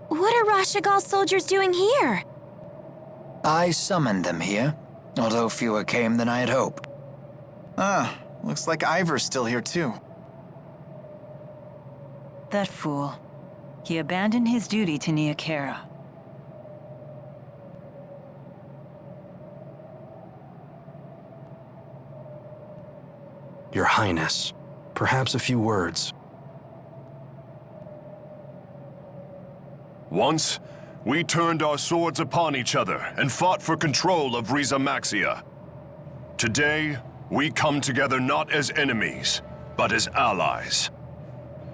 What are Rashagal's soldiers doing here? I summoned them here, although fewer came than I had hoped. Ah, looks like Ivor's still here too. That fool. He abandoned his duty to Neokera. Your Highness, perhaps a few words. Once, we turned our swords upon each other and fought for control of Riza Maxia. Today, we come together not as enemies, but as allies.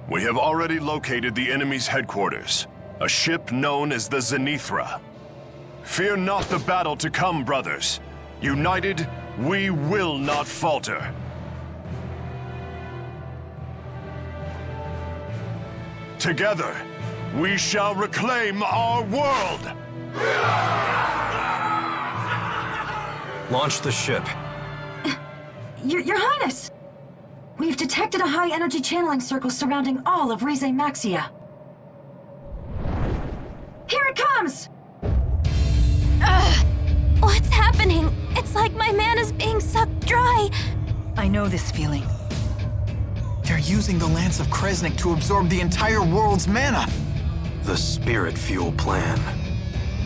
We have already located the enemy's headquarters, a ship known as the Zenithra. Fear not the battle to come, brothers. United, we will not falter. Together, we shall reclaim our world! Launch the ship. Your Highness! We've detected a high-energy channeling circle surrounding all of Rize Maxia. Here it comes! What's happening? It's like my mana's being sucked dry. I know this feeling. They're using the Lance of Kresnik to absorb the entire world's mana. The Spirit Fuel plan.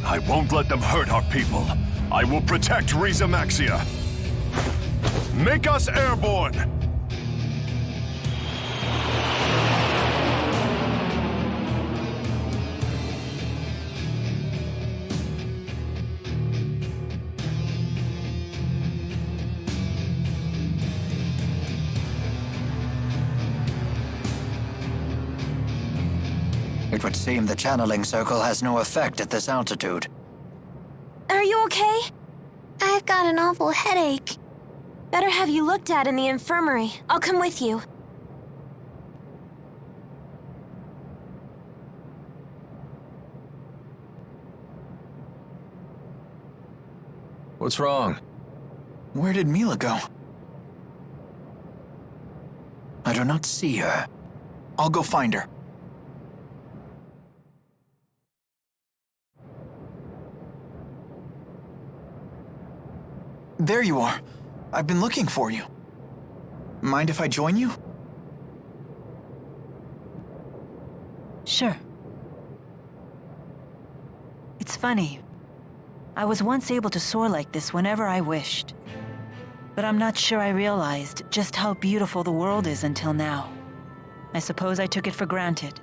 I won't let them hurt our people. I will protect Riza Maxia. Make us airborne! It would seem the channeling circle has no effect at this altitude. Are you okay? I've got an awful headache. Better have you looked at in the infirmary. I'll come with you. What's wrong? Where did Milla go? I do not see her. I'll go find her. There you are. I've been looking for you. Mind if I join you? Sure. It's funny. I was once able to soar like this whenever I wished. But I'm not sure I realized just how beautiful the world is until now. I suppose I took it for granted.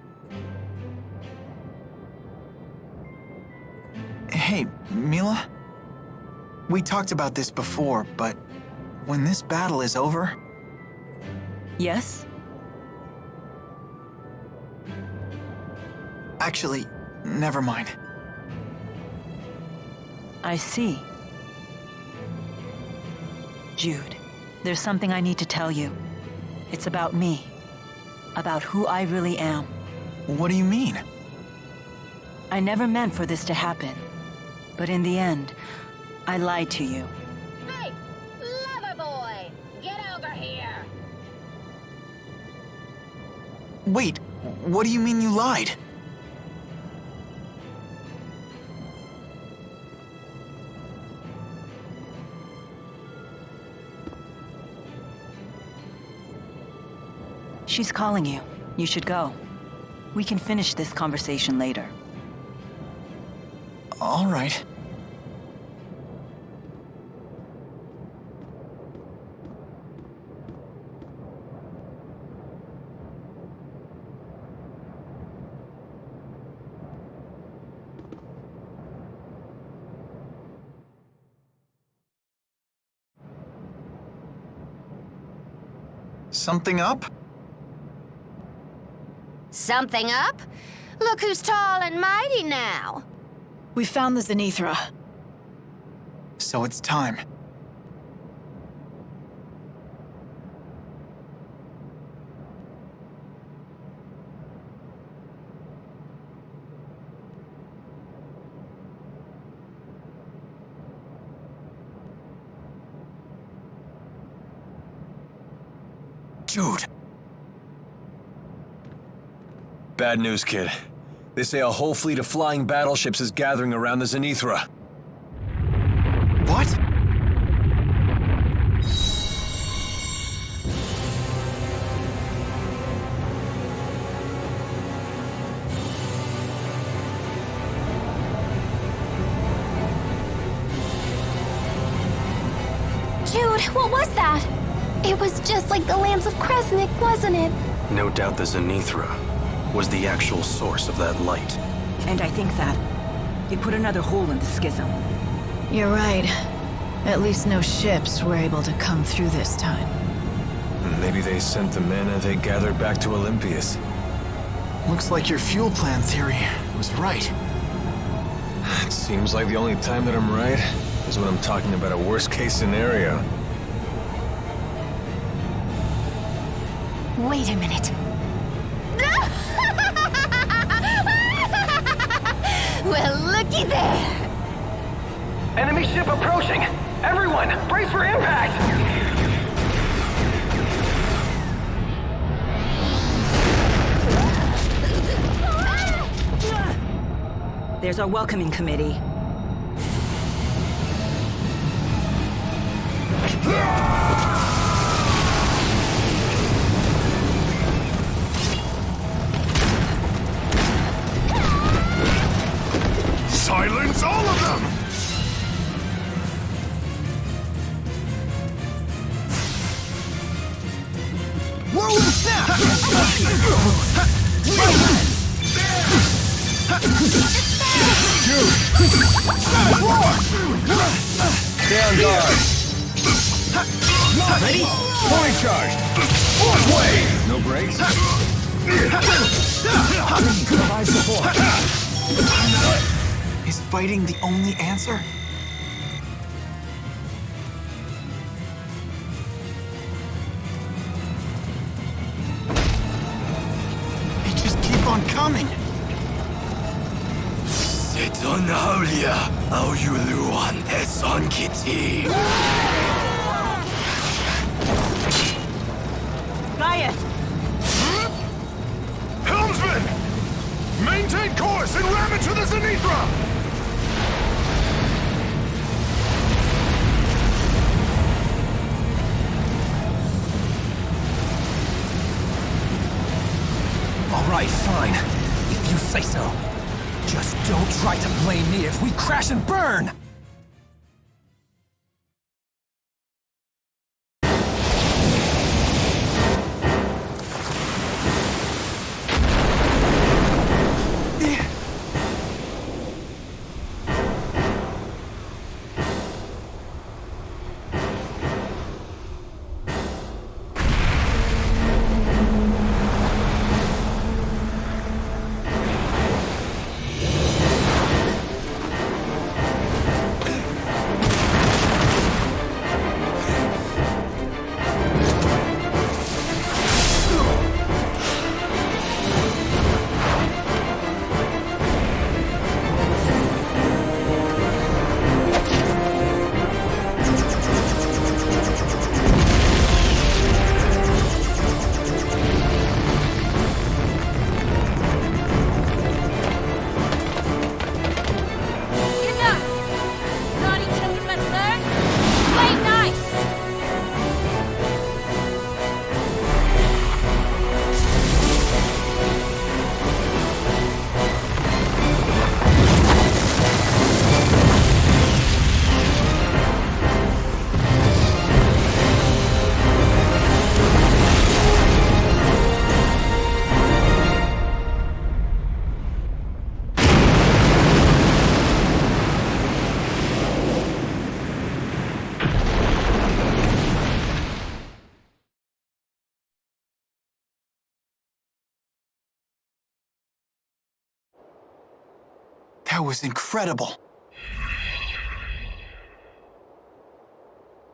Hey, Milla? We talked about this before, but when this battle is over... Yes? Actually, never mind. I see. Jude, there's something I need to tell you. It's about me. About who I really am. What do you mean? I never meant for this to happen. But in the end, I lied to you. Hey, lover boy, get over here. Wait, what do you mean you lied? She's calling you. You should go. We can finish this conversation later. All right. Something up? Something up? Look who's tall and mighty now. We found the Zenithra. So it's time. Jude. Bad news, kid. They say a whole fleet of flying battleships is gathering around the Zenithra. What? Jude, what was that? It was just like the lands of Kresnik, wasn't it? No doubt the Zenithra was the actual source of that light. And I think that they put another hole in the schism. You're right. At least no ships were able to come through this time. Maybe they sent the mana they gathered back to Olympias. Looks like your fuel plan theory was right. It seems like the only time that I'm right is when I'm talking about a worst-case scenario. Wait a minute. Well, looky there. Enemy ship approaching! Everyone, brace for impact! There's our welcoming committee. Silence all of them! Whirlwind snap! Stay on guard. Ready? Fully charged. Fourth wave. No brakes. Provide support. Is fighting the only answer? They just keep on coming. Xillia, au yuluan eson kiti. Gaius! Helmsman! Maintain course and ram it to the Zenithra! All right, fine. If you say so. Just don't try to blame me if we crash and burn! That was incredible.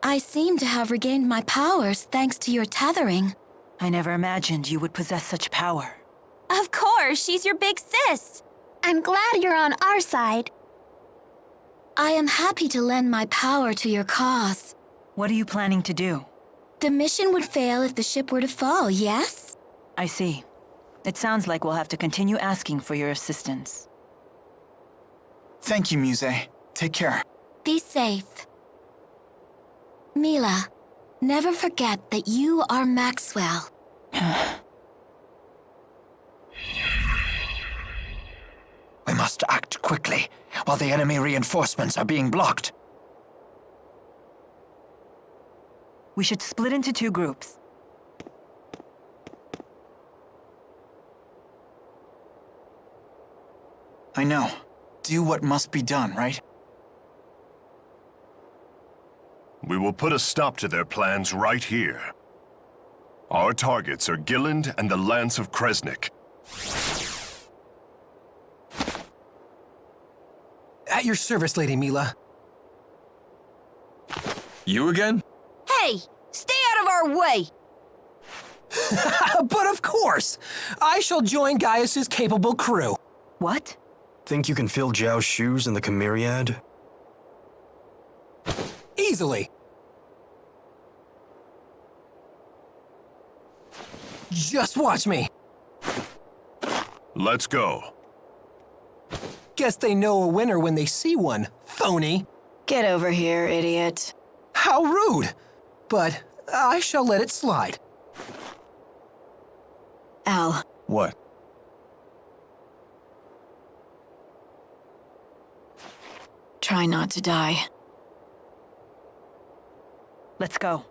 I seem to have regained my powers thanks to your tethering. I never imagined you would possess such power. Of course, she's your big sis. I'm glad you're on our side. I am happy to lend my power to your cause. What are you planning to do? The mission would fail if the ship were to fall, yes? I see. It sounds like we'll have to continue asking for your assistance. Thank you, Muse. Take care. Be safe. Milla, never forget that you are Maxwell. We must act quickly, while the enemy reinforcements are being blocked. We should split into 2 groups. I know. Do what must be done, right? We will put a stop to their plans right here. Our targets are Gilland and the Lance of Kresnik. At your service, Lady Milla. You again? Hey, stay out of our way! But of course! I shall join Gaius's capable crew. What? Think you can fill Zhao's shoes in the Chimeriad? Easily. Just watch me. Let's go. Guess they know a winner when they see one, phony. Get over here, idiot. How rude! But I shall let it slide. Al. What? Try not to die. Let's go.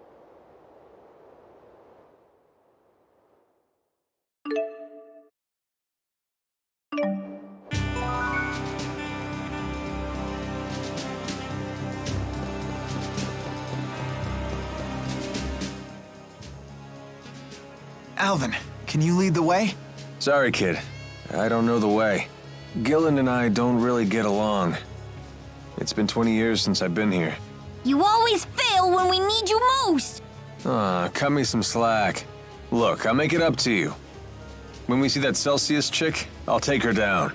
Alvin, can you lead the way? Sorry, kid. I don't know the way. Gilland and I don't really get along. It's been 20 years since I've been here. You always fail when we need you most! Aw, cut me some slack. Look, I'll make it up to you. When we see that Celsius chick, I'll take her down.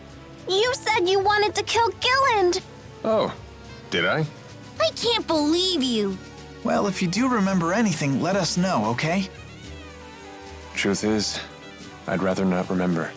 You said you wanted to kill Gilland! Oh, did I? I can't believe you! Well, if you do remember anything, let us know, okay? Truth is, I'd rather not remember.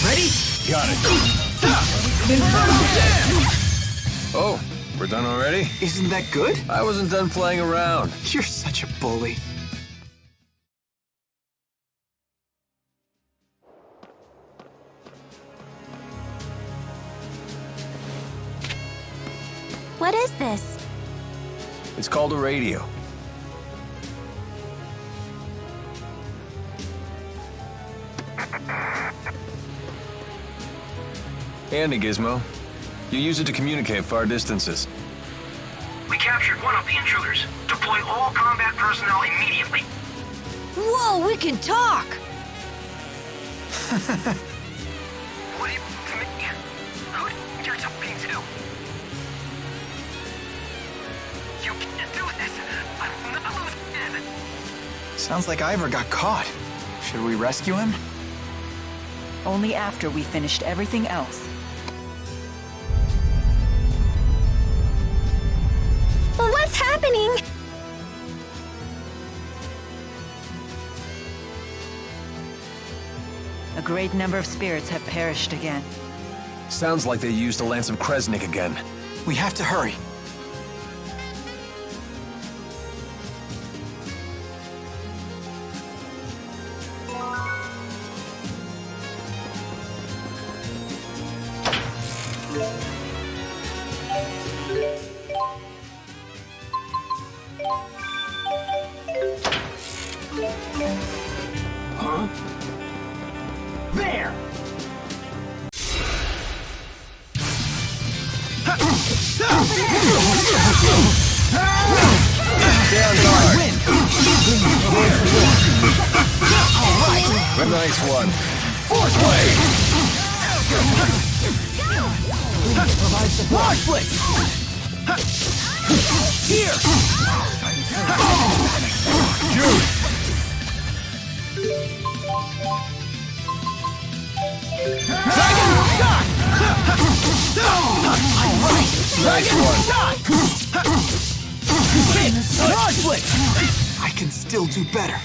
Ready? Got it. Oh, we're done already? Isn't that good? I wasn't done playing around. You're such a bully. What is this? It's called a radio. Handy gizmo. You use it to communicate far distances. We captured one of the intruders. Deploy all combat personnel immediately. Whoa, we can talk! What do you... Who you're talking to? You can't do this. I'm not losing. Sounds like Ivor got caught. Should we rescue him? Only after we finished everything else. What's happening? A A great number of spirits have perished again. Sounds like they used the Lance of Kresnik again. We have to hurry. Huh? There! Down guard! Alright! Nice one. Force blade! Launch blitz! Here! Jude! Dragon shot! Alright! Nice one. Shot! Hit! Launch blitz! I can still do better.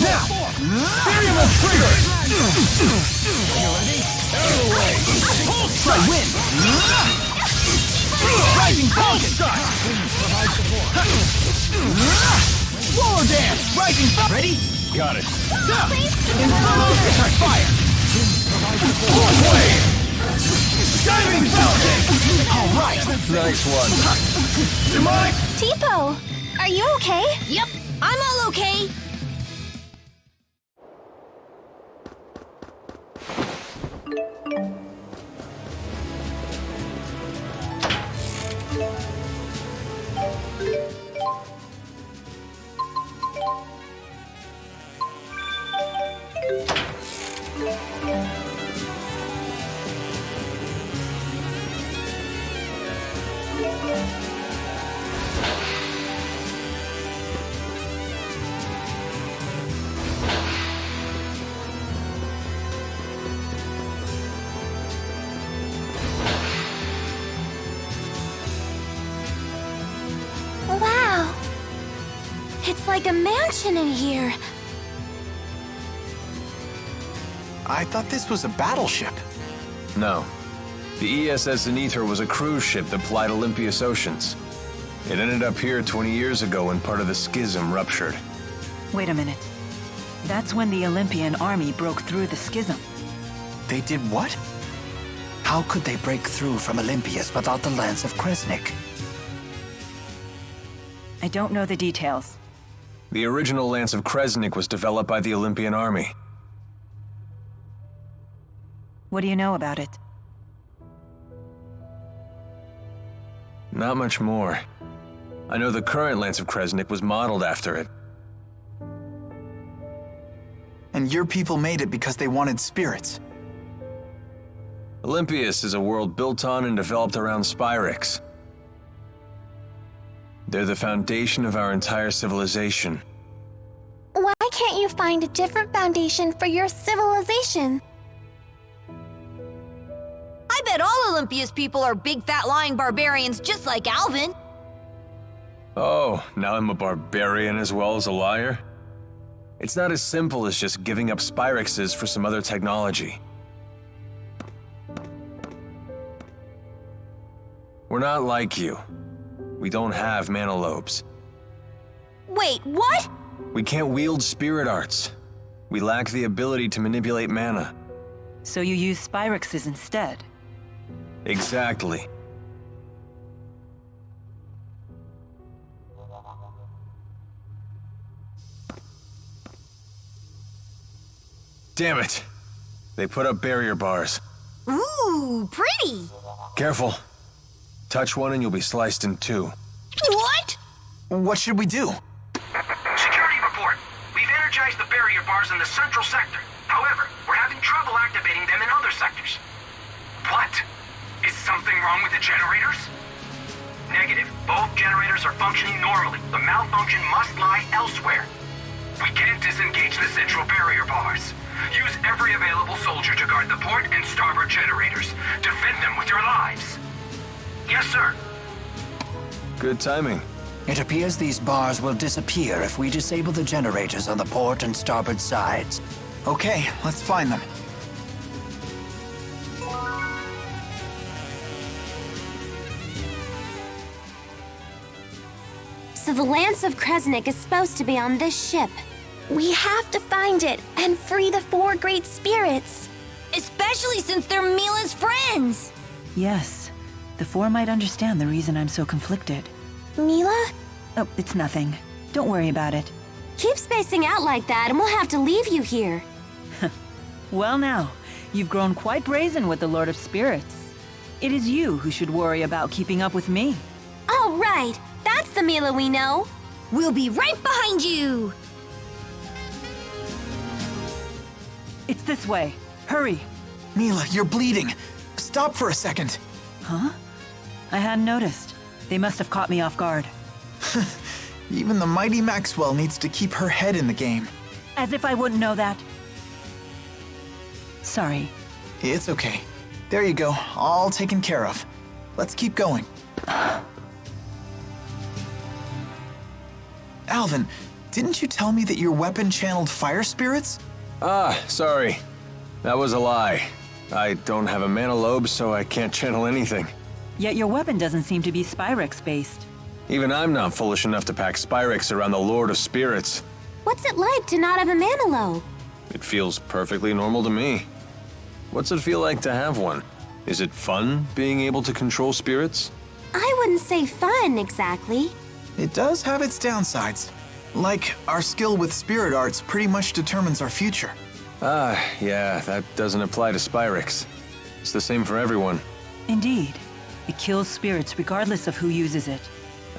Now! Variable trigger! You ready? Out of the way! Pulse strike! Win! Rising falcon! Provide support. Roller dance! Rising falcon! Ready? Got it. Infiltrating! Fire! Force wave! Diving falcon! Alright! Nice one. Demonic! Tipo, are you okay? Yep, I'm all okay. Wow. It's like a mansion in here. I thought this was a battleship. No. The ESS Zenith was a cruise ship that plied Olympias oceans. It ended up here 20 years ago when part of the schism ruptured. Wait a minute. That's when the Olympian army broke through the schism. They did what? How could they break through from Olympias without the Lance of Kresnik? I don't know the details. The original Lance of Kresnik was developed by the Olympian army. What do you know about it? Not much more. I know the current Lance of Kresnik was modeled after it. And your people made it because they wanted spirits. Olympias is a world built on and developed around Spyrix. They're the foundation of our entire civilization. Why can't you find a different foundation for your civilization? I bet all Olympia's people are big fat lying barbarians just like Alvin. Oh, now I'm a barbarian as well as a liar? It's not as simple as just giving up Spyrixes for some other technology. We're not like you. We don't have mana lobes. Wait, what? We can't wield spirit arts. We lack the ability to manipulate mana. So you use Spyrixes instead? Exactly. Damn it! They put up barrier bars. Ooh, pretty. Careful. Touch one and you'll be sliced in two. What? What should we do? Security report. We've energized the barrier bars in the central sector. However, we're having trouble activating them in other sectors. What? Is something wrong with the generators? Negative. Both generators are functioning normally. The malfunction must lie elsewhere. We can't disengage the central barrier bars. Use every available soldier to guard the port and starboard generators. Defend them with your lives. Yes, sir. Good timing. It appears these bars will disappear if we disable the generators on the port and starboard sides. Okay, let's find them. So the Lance of Kresnik is supposed to be on this ship. We have to find it and free the 4 great spirits. Especially since they're Milla's friends. Yes, the 4 might understand the reason I'm so conflicted. Milla? Oh, it's nothing. Don't worry about it. Keep spacing out like that and we'll have to leave you here. Well now, you've grown quite brazen with the Lord of Spirits. It is you who should worry about keeping up with me. Oh, right. That's the Milla we know. We'll be right behind you. It's this way. Hurry. Milla, you're bleeding. Stop for a second. Huh? I hadn't noticed. They must have caught me off guard. Even the mighty Maxwell needs to keep her head in the game. As if I wouldn't know that. Sorry. It's okay. There you go, all taken care of. Let's keep going. Alvin, didn't you tell me that your weapon channeled fire spirits? Ah, sorry. That was a lie. I don't have a mana lobe, so I can't channel anything. Yet your weapon doesn't seem to be Spyrex-based. Even I'm not foolish enough to pack Spyrex around the Lord of Spirits. What's it like to not have a mana lobe? It feels perfectly normal to me. What's it feel like to have one? Is it fun being able to control spirits? I wouldn't say fun, exactly. It does have its downsides. Like, our skill with spirit arts pretty much determines our future. Ah, yeah, that doesn't apply to Spyrex. It's the same for everyone. Indeed. It kills spirits regardless of who uses it.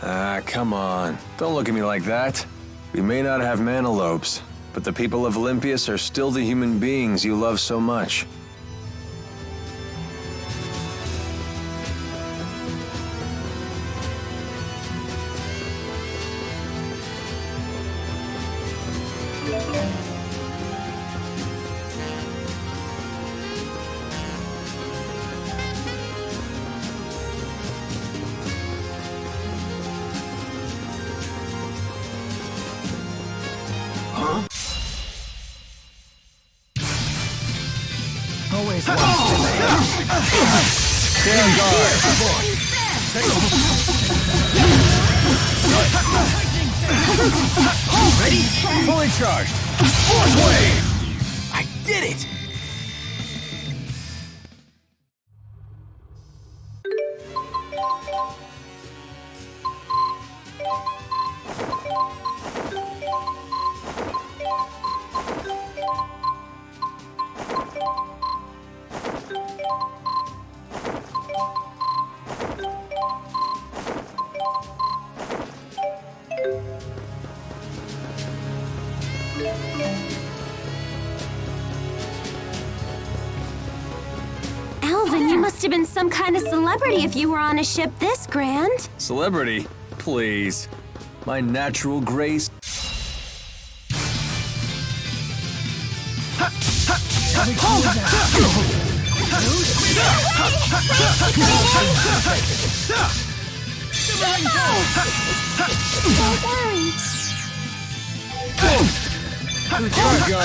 Ah, come on. Don't look at me like that. We may not have mana lobes, but the people of Olympias are still the human beings you love so much. Always one stay on guard. Ready? Fully charged. Force wave! I did it! Alvin, you must have been some kind of celebrity if you were on a ship this grand. Celebrity? Please. My natural grace. Don't worry. Who's gonna go?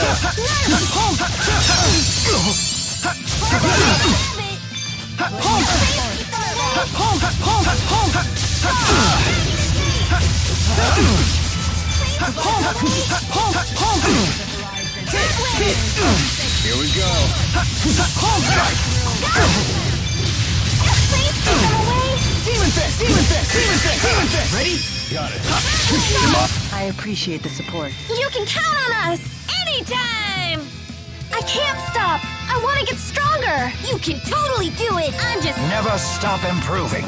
Here we go. Demon fist! Demon fist! Demon fist! Demon fist! Ready? Got it. I appreciate the support. You can count on us! Anytime! I can't stop! I want to get stronger! You can totally do it! I'm just... Never stop improving.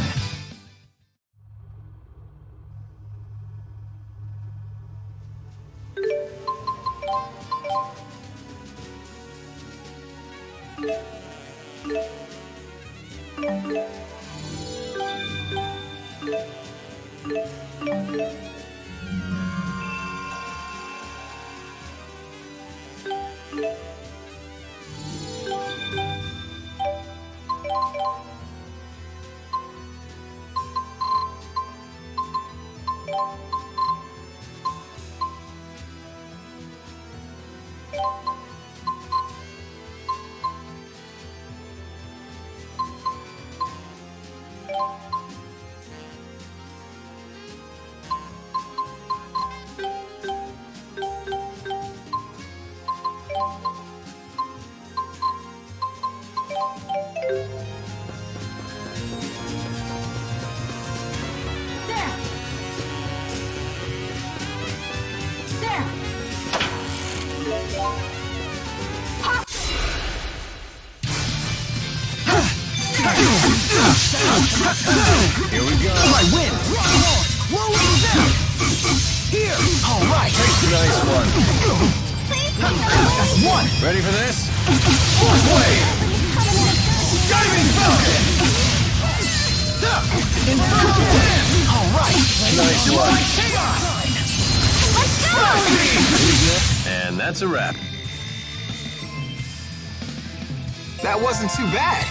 Here we go. I win. Roll it down. Here. All right. Nice one. That's one. Ready for this? Fourth wave. Diving Falcon. Infiltrating. All right. Nice one. Let's go. And that's a wrap. That wasn't too bad.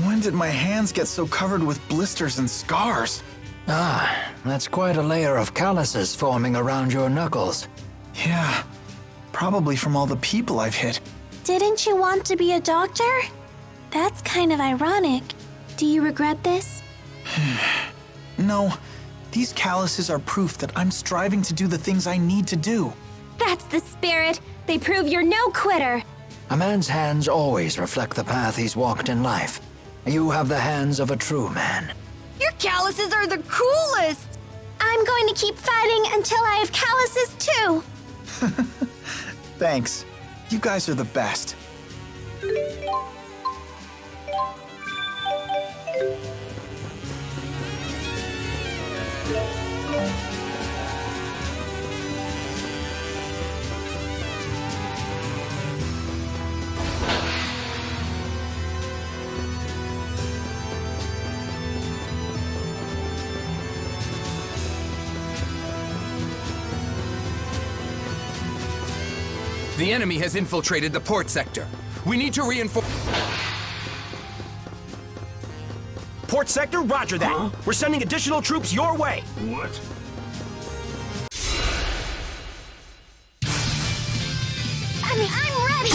When did my hands get so covered with blisters and scars? Ah, that's quite a layer of calluses forming around your knuckles. Yeah, probably from all the people I've hit. Didn't you want to be a doctor? That's kind of ironic. Do you regret this? No, these calluses are proof that I'm striving to do the things I need to do. That's the spirit. They prove you're no quitter. A man's hands always reflect the path he's walked in life. You have the hands of a true man. Your calluses are the coolest! I'm going to keep fighting until I have calluses too. Thanks. You guys are the best. The enemy has infiltrated the port sector. We need to reinforce... Port sector, roger that. Huh? We're sending additional troops your way. What? I'm ready.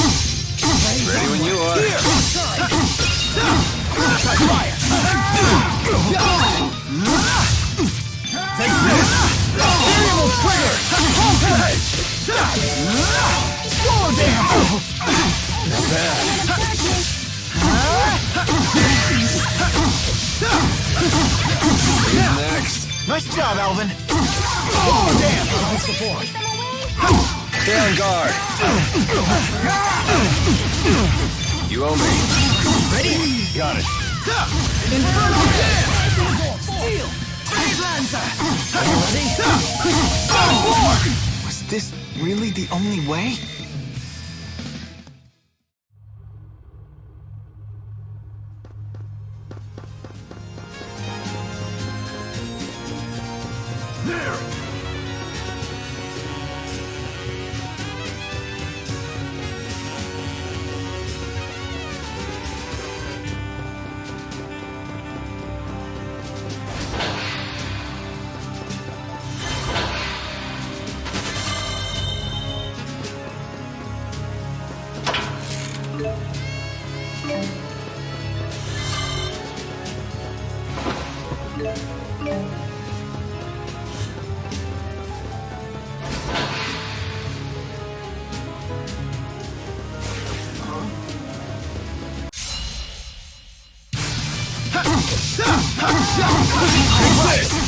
Ready when you are. Here. Try fire. Take this. Variable trigger. Okay. Slow down. Not bad. Next. Nice job, Alvin. Oh, damn. High support. Stay on guard. You owe me. Ready? Got it. Infernal jam. Steel. Lancer. Ready? On board. Was this really the only way? There!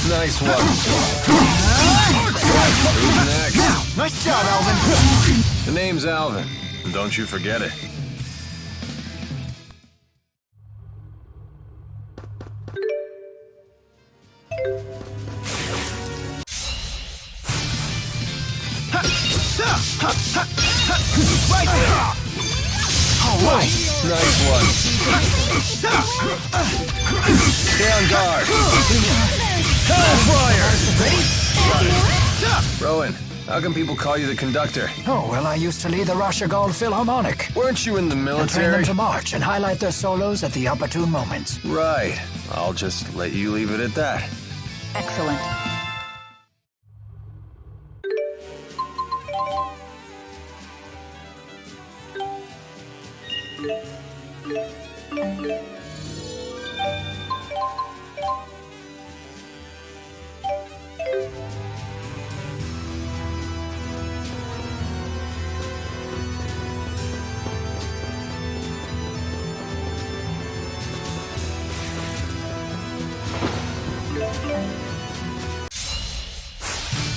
Nice one. Who's next? Nice job, Alvin. The name's Alvin. And don't you forget it. Right there. All right. Nice one. Stay on guard. Hellfire. Ready? Rowan, how come people call you the conductor? Oh, well, I used to lead the Rashagal Philharmonic. Weren't you in the And train military? them to march and highlight their solos at the opportune moments. Right. I'll just let you leave it at that. Excellent.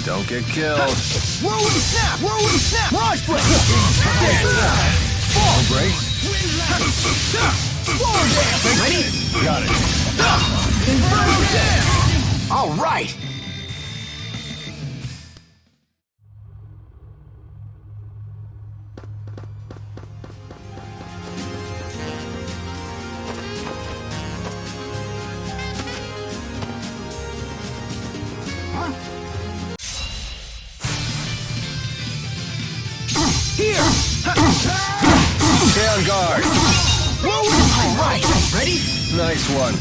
Don't get killed. Whirlwind snap! Whirlwind snap! Large break! Fall break. Floor dance! Ready? Got it. Infernal jam! All right. on guard. All right, ready? Nice one.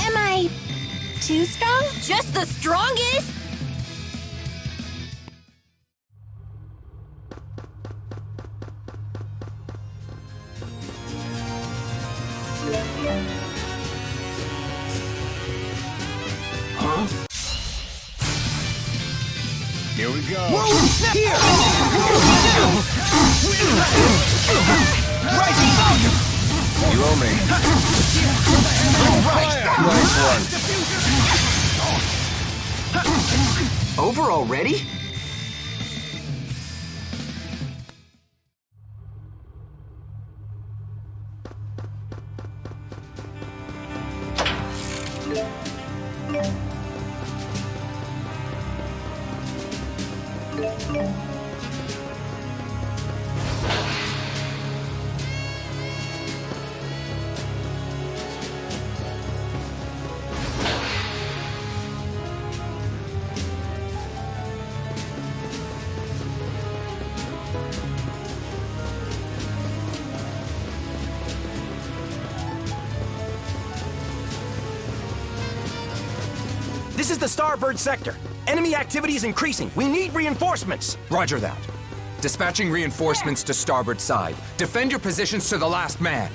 Am I too strong? Just the strongest? Huh? Here we go. Whoa, snap! Here! Rising up! You owe me. Nice one. Over already? This is the Starboard sector. Enemy activity is increasing. We need reinforcements. Roger that. Dispatching reinforcements to starboard side. Defend your positions to the last man.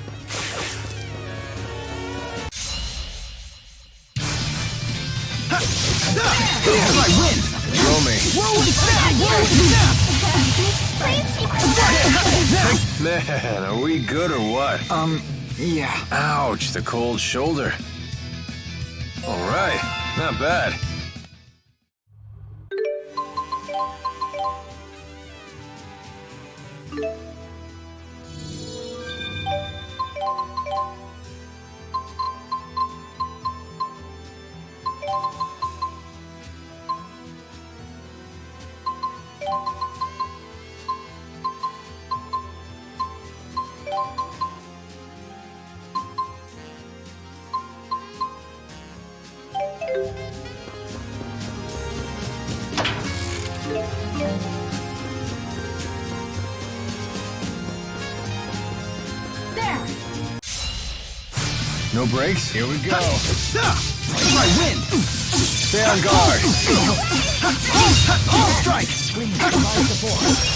I win! You owe me. Whoa, snap! Man, are we good or what? Yeah. Ouch, the cold shoulder. All right, not bad. No breaks? Here we go. I win! Stay on guard. All strike!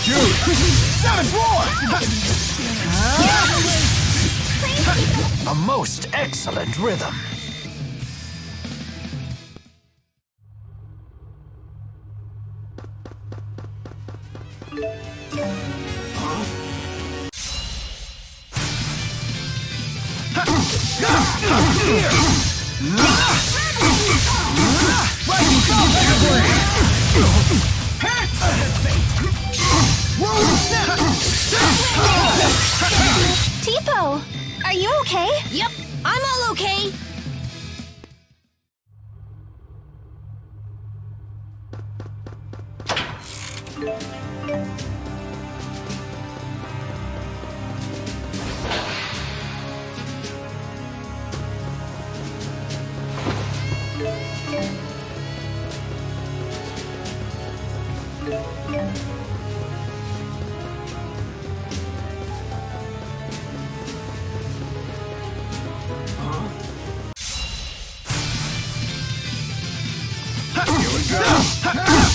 Jude! Savage roar! A most excellent rhythm. Tipo, are you okay? Yep, I'm all okay.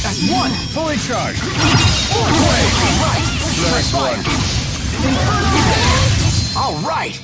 That's one! Fully charged. Nice one. All right!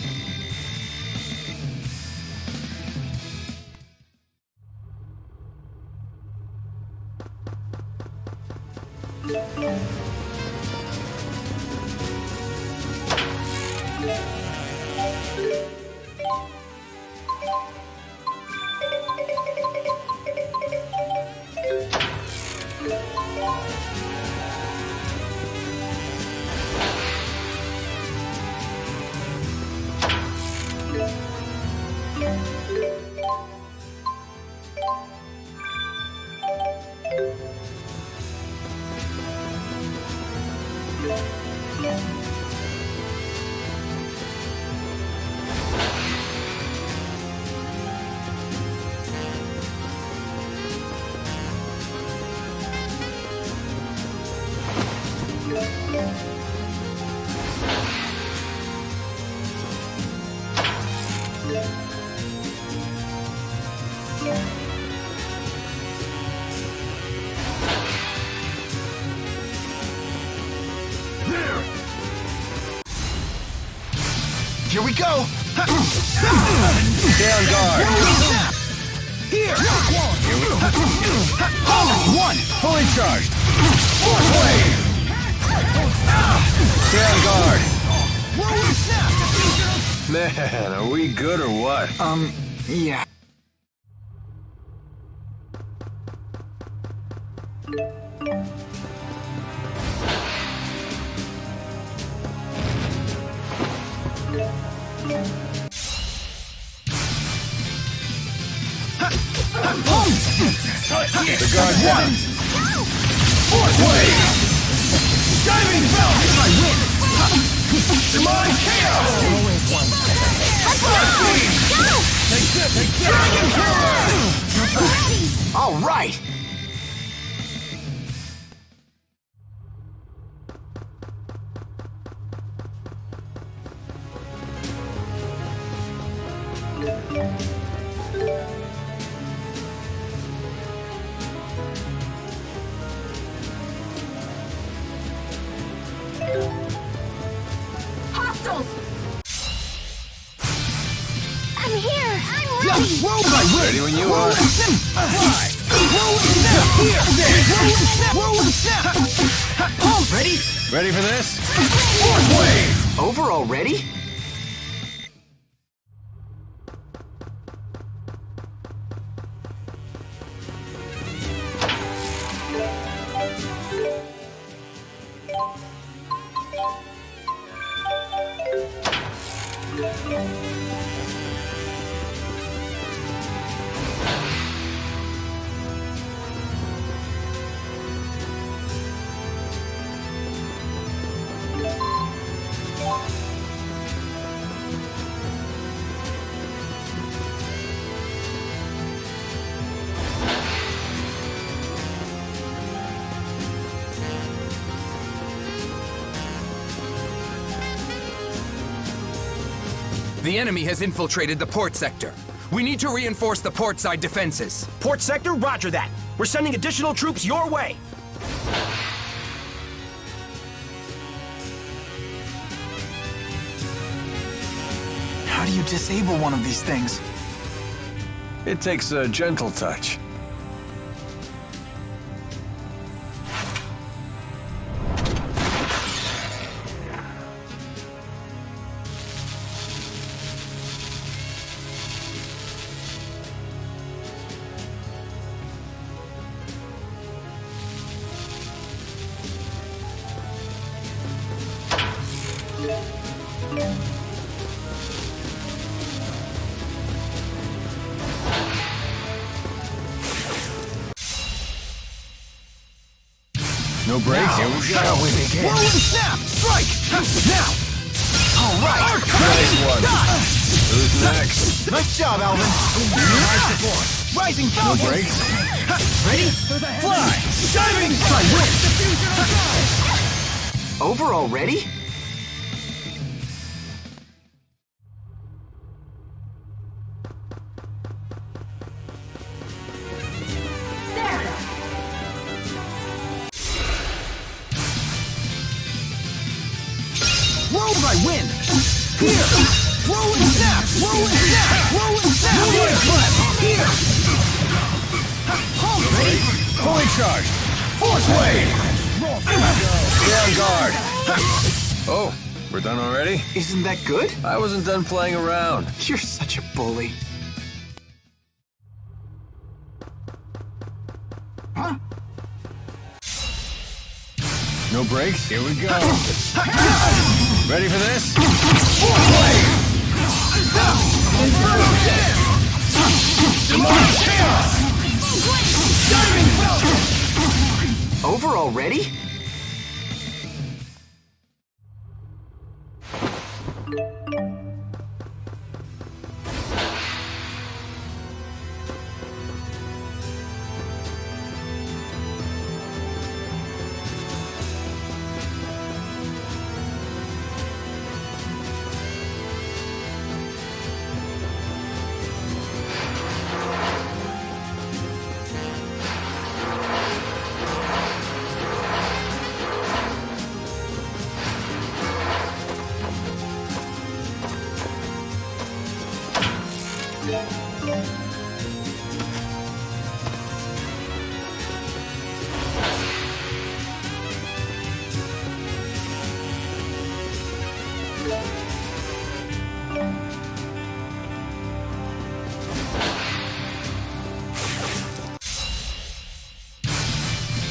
Here we go! Stay on guard. Here! Here we go. One! Fully charged. Force wave! Stay on guard. Whirlwind snap! Man, are we good or what? Yeah. The guard down. Force wave! Diving belt! I win! Demonic chaos! Take this! Dragon killer! All right! Hostiles! I'm here! I'm ready! Ready when you are. Ready? Ready for this? Force wave! Overall ready? The enemy has infiltrated the port sector. We need to reinforce the port side defenses. Port sector, roger that. We're sending additional troops your way. How do you disable one of these things? It takes a gentle touch. No breaks. Here we go. Shall we begin? Whirlwind snap! Strike! Now! All right! Nice one. Who's next? Nice job, Alvin. Rising No Falcon! breaks. Ready? Fly! Diving! I win! Overall ready? Whirlwind I win! Here! Whirlwind snap! Whirlwind snap! Whirlwind snap! Whirlwind clap! Here! Ready? Fully charged. Force wave! Stay on guard. Oh, we're done already? Isn't that good? I wasn't done playing around. You're such a bully. Huh? No breaks. Here we go. Ready for this? Force wave! Inferno dance! Demonic chaos! Diving Falcon! Overall ready?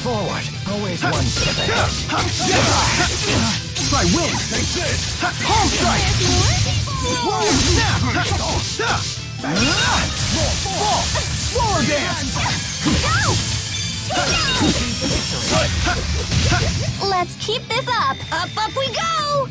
Forward. Always one step ahead. Try win! Home strike! Roll snap! Fall! Roller dance! Let's keep this up! Up we go!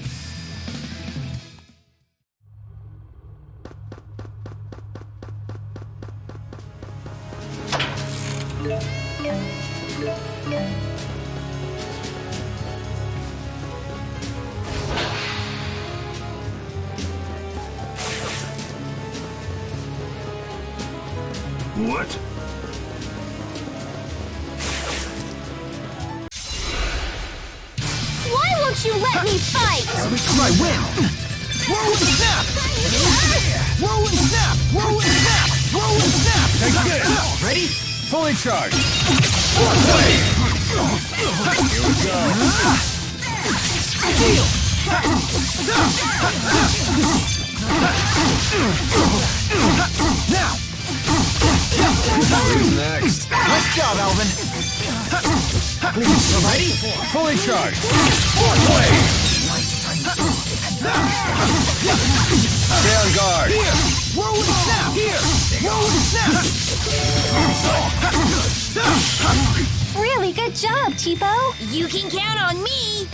What? Why won't you let me fight? Try win! Roll and snap! Roll and snap! Roll and snap! Roll and snap! Take this! Ready? Fully charged. Here we go. Deal! Now! Who's next? Nice job, Alvin. Ready? Fully charged. Stay on guard. Here! Roll and snap! Here! Roll and snap! Really good job, Tipo. You can count on me!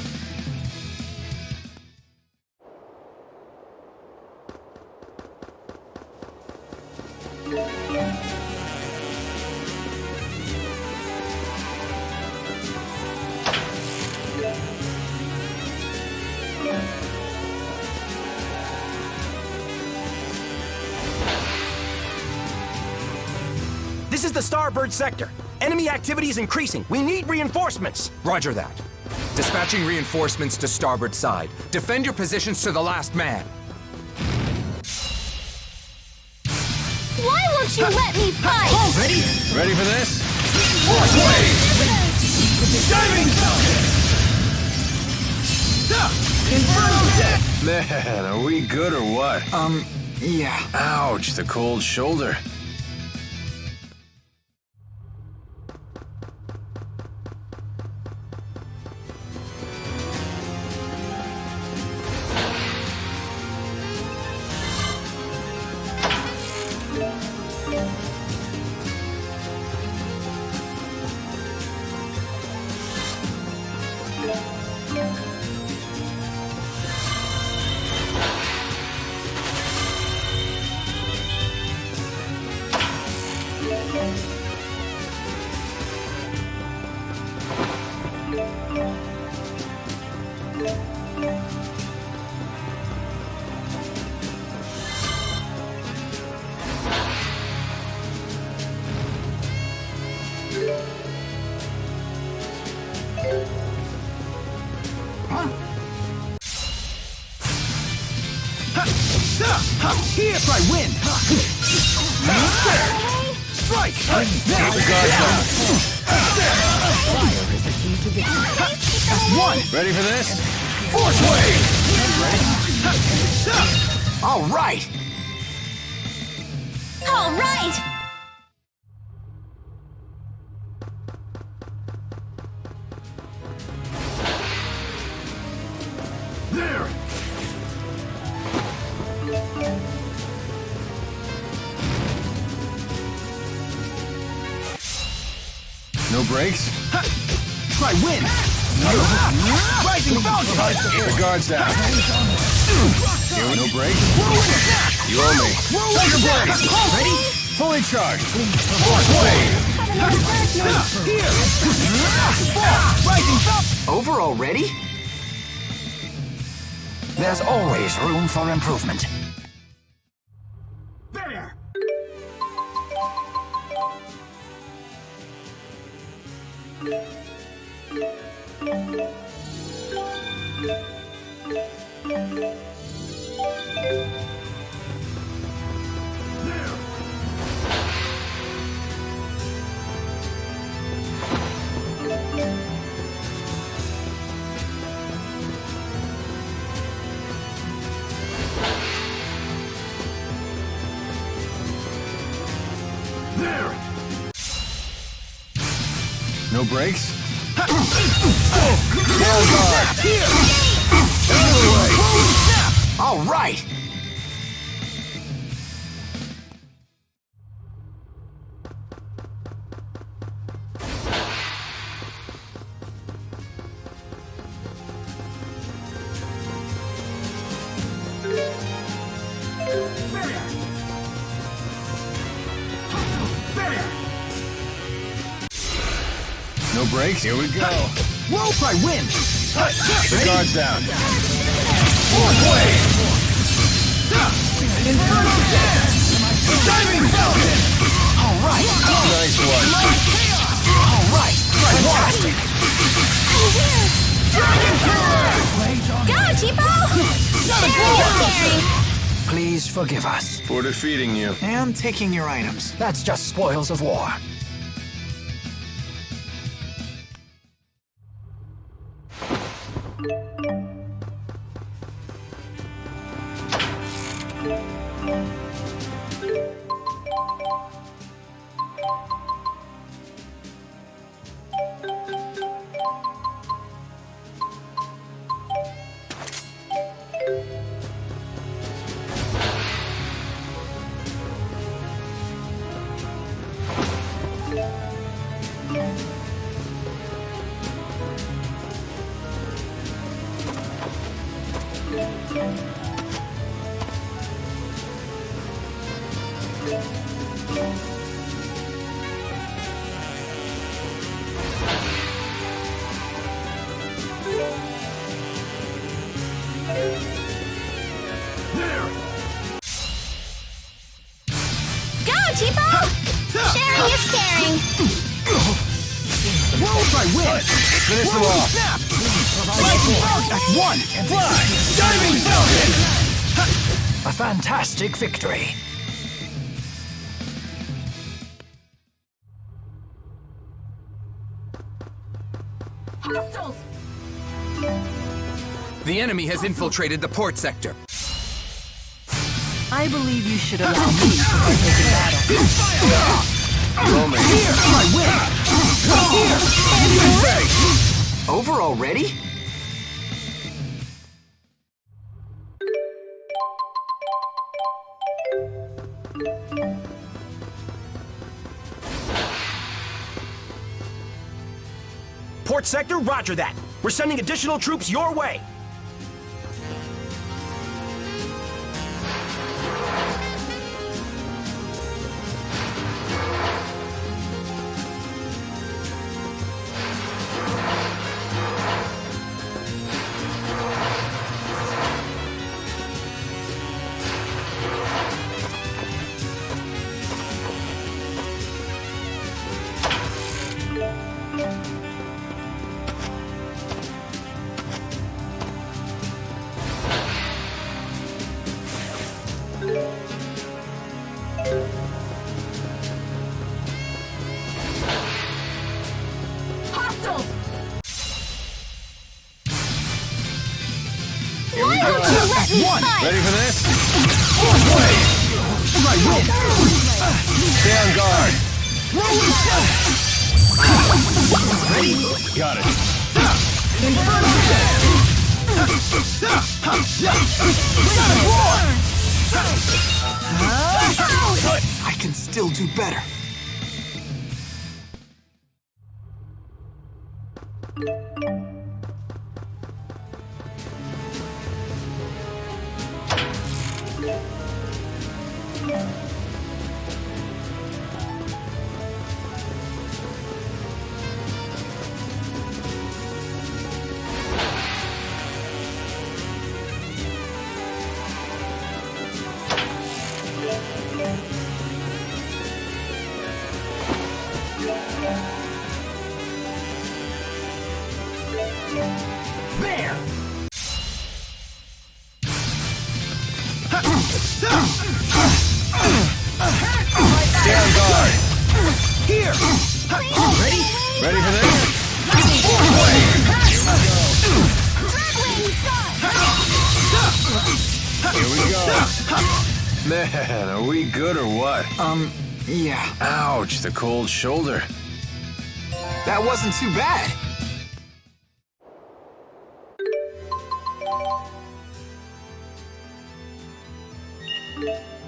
This is the Starboard sector. Enemy activity is increasing. We need reinforcements. Roger that. Dispatching reinforcements to starboard side. Defend your positions to the last man. Why won't you let me fight? Ready? Ready for this? Force wave! Diving! Inferno jet! Man, are we good or what? Yeah. Ouch, the cold shoulder. Here, try win! Strike! One! Ready for this? Force wave! All right. All right! There! No brakes? Try win! Rising Falcon! Keep the guards down. Here, no brakes? You owe me. Tiger Blaze! Ready? Fully charged. Force wave! Here! Rising Falcon! Over already? There's always room for improvement. There! No brakes? Down guard. Here. Out of the way. All right. No breaks, here we go. Rope, I win. The guard's down. Inferno diving falcon. All right. Nice one. All right. Fantastic. Go, Tipo! Sharing is caring! Please forgive us. For defeating you. And taking your items. That's just spoils of war. Go, Tipo! Sharing is caring! Rope, I win. Finish them off. Snap. That's one. Fly. Diving falcon. A fantastic victory. Hostiles! The enemy has infiltrated the port sector. I believe you should allow me to partake in battle. Roman. Here, I win. Here. Over already? Port sector, roger that. We're sending additional troops your way. Hostiles! Why don't you let me fight? Ready for this? I win. Stay on guard. Ready? Got it. Inferno I can still do better. There! Stay on guard. Here! Ready? Ready for this? Here we go. Man, are we good or what? Yeah. Ouch, the cold shoulder. That wasn't too bad. There!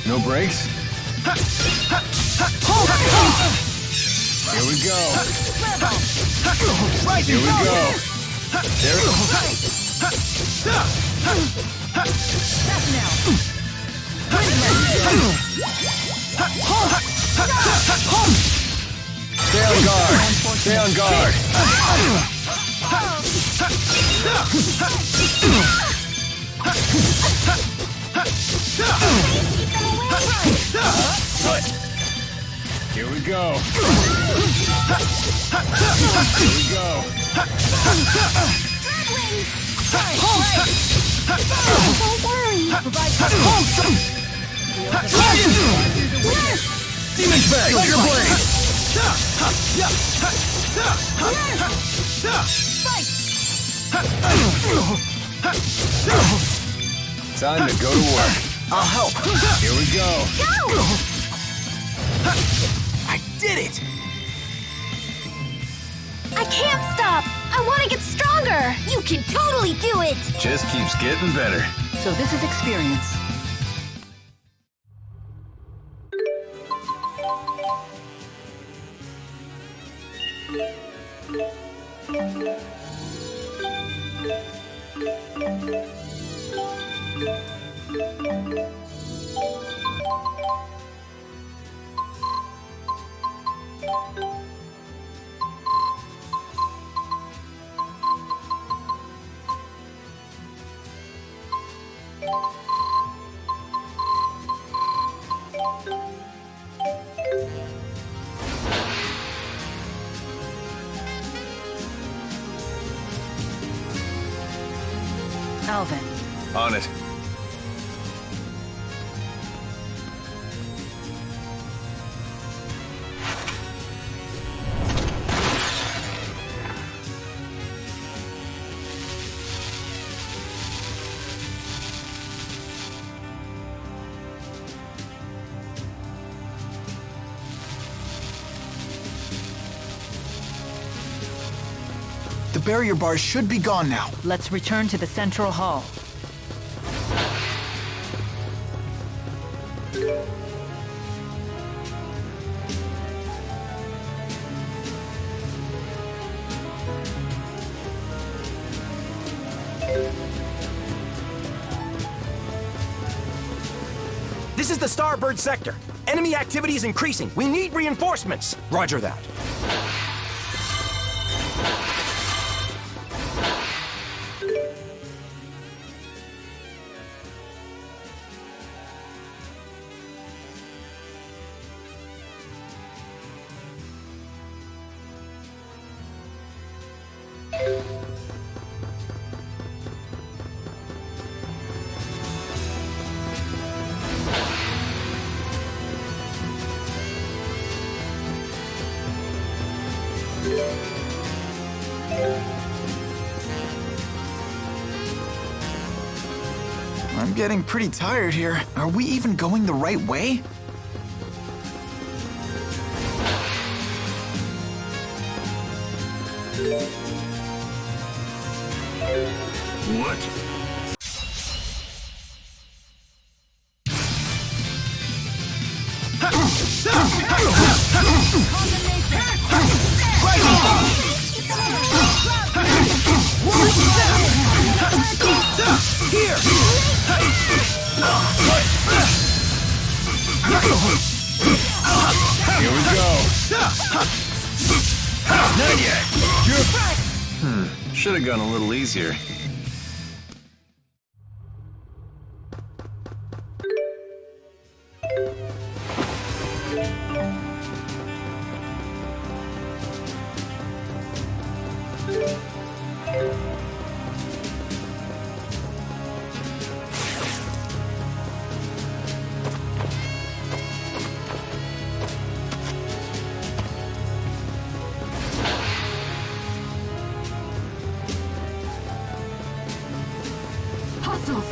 No brakes? Here we go. Here we go. There it Stay on guard. Stay on guard. Here we go. Here we go. Don't worry. Demon's back. Tiger blade. Time to go to work. I'll help. Here we go. I did it! I can't stop! I want to get stronger! You can totally do it! Just keeps getting better. So this is experience. Alvin. On it. The barrier bars should be gone now. Let's return to the central hall. This is the starboard sector. Enemy activity is increasing. We need reinforcements. Roger that. I'm getting pretty tired here. Are we even going the right way? What? Here! Here we go. Not yet. Should have gone a little easier. Hostiles!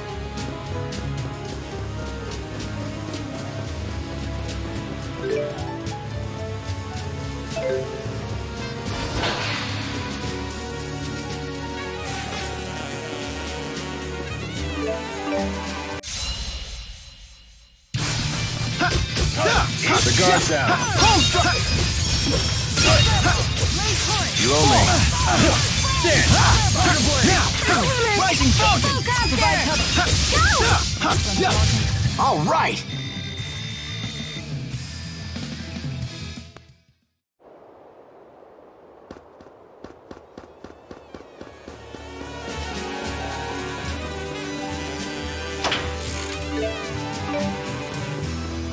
The guard's down. You owe me. Rising Falcon! All right!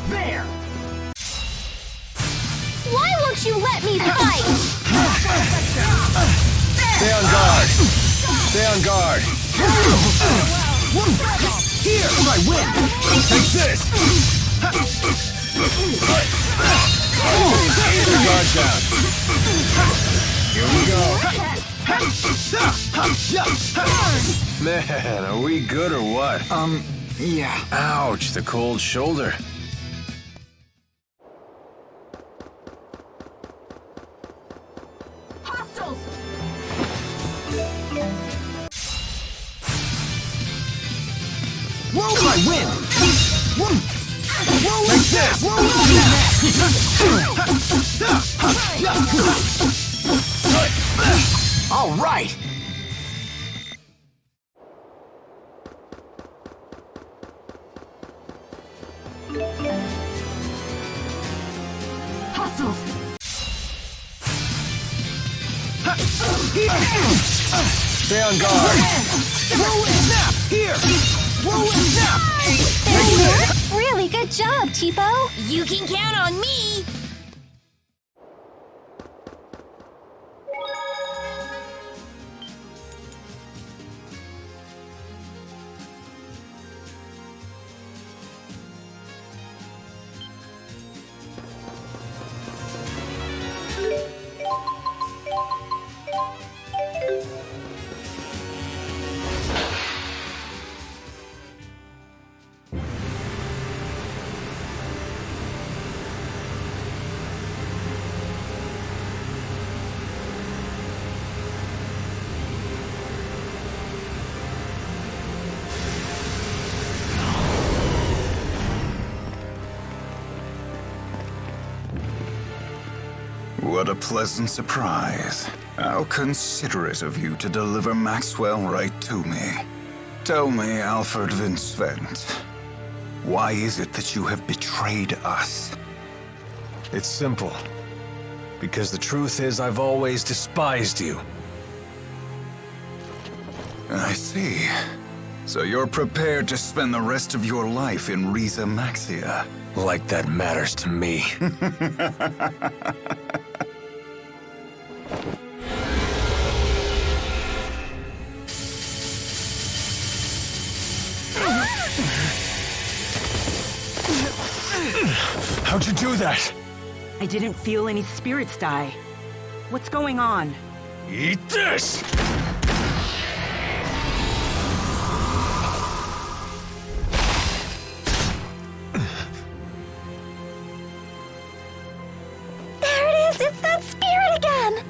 There! Why won't you let me fight? Stay on guard. Stay on guard. Here! I win! Take this! The guard's down. Here we go. Man, are we good or what? Yeah. Ouch, the cold shoulder. Hostiles! Whoa, I win! Whoa! Take this! All right! Hostiles! Stay on guard. Roll and snap! Here! Roll and snap! Really good job, Cheapo. You can count on me! What a pleasant surprise. How considerate of you to deliver Maxwell right to me. Tell me, Alfred Vincent, why is it that you have betrayed us? It's simple. Because the truth is, I've always despised you. I see. So you're prepared to spend the rest of your life in Riza Maxia? Like that matters to me. How'd you do that? I didn't feel any spirits die. What's going on? Eat this! There it is! It's that spirit again!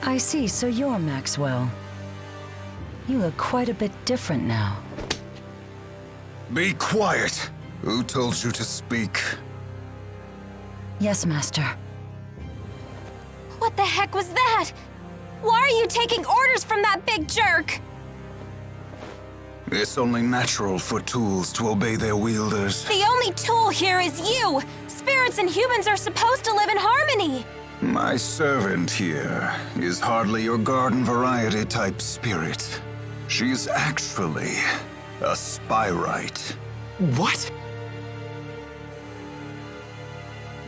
I see, so you're Maxwell. You look quite a bit different now. Be quiet! Who told you to speak? Yes, Master. What the heck was that? Why are you taking orders from that big jerk? It's only natural for tools to obey their wielders. The only tool here is you! Spirits and humans are supposed to live in harmony! My servant here is hardly your garden variety type spirit. She's actually a spyrite. What?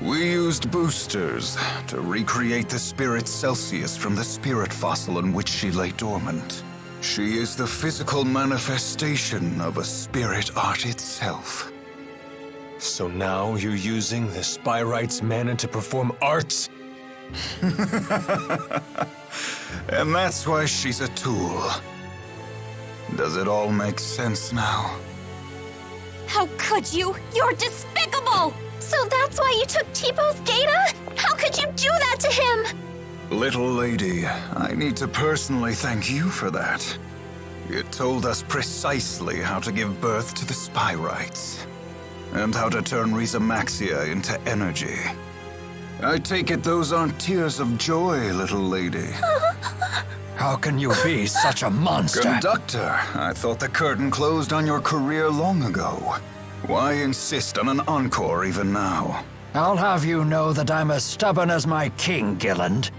We used boosters to recreate the spirit Celsius from the spirit fossil in which she lay dormant. She is the physical manifestation of a spirit art itself. So now you're using the Spyrite's mana to perform arts? And that's why she's a tool. Does it all make sense now? How could you? You're despicable! So that's why you took Tipo Gata? How could you do that to him? Little lady, I need to personally thank you for that. You told us precisely how to give birth to the Spyrites, and how to turn Rizamaxia into energy. I take it those aren't tears of joy, little lady. How can you be such a monster? Conductor, I thought the curtain closed on your career long ago. Why insist on an encore even now? I'll have you know that I'm as stubborn as my king, Gilland.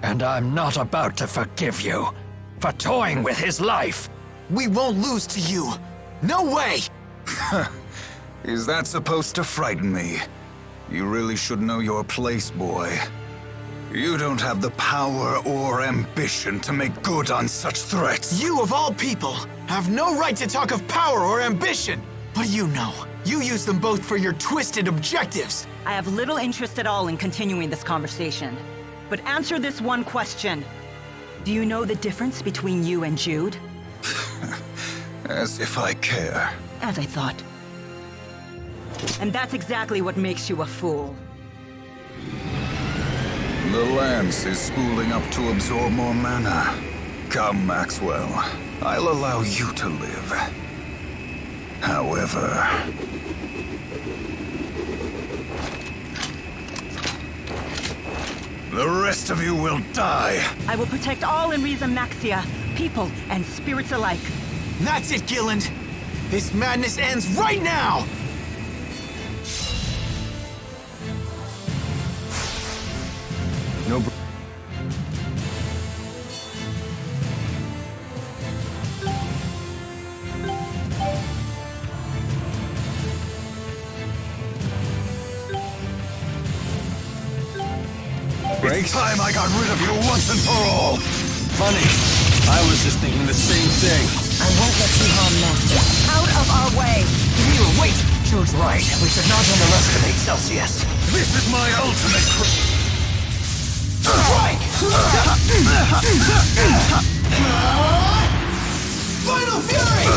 And I'm not about to forgive you for toying with his life. We won't lose to you. No way! Is that supposed to frighten me? You really should know your place, boy. You don't have the power or ambition to make good on such threats. You, of all people, have no right to talk of power or ambition. What do you know? You use them both for your twisted objectives. I have little interest at all in continuing this conversation. But answer this one question. Do you know the difference between you and Jude? As if I care. As I thought. And that's exactly what makes you a fool. The lance is spooling up to absorb more mana. Come, Maxwell. I'll allow you to live. However... the rest of you will die! I will protect all in Rizamaxia, people and spirits alike. That's it, Gilland! This madness ends right now! No. It's time I got rid of you once and for all! Funny. I was just thinking the same thing. I won't let you harm Master. Out of our way! Milla, wait! Jude's right. We should not underestimate Celsius. This is my ultimate Strike! Final Fury!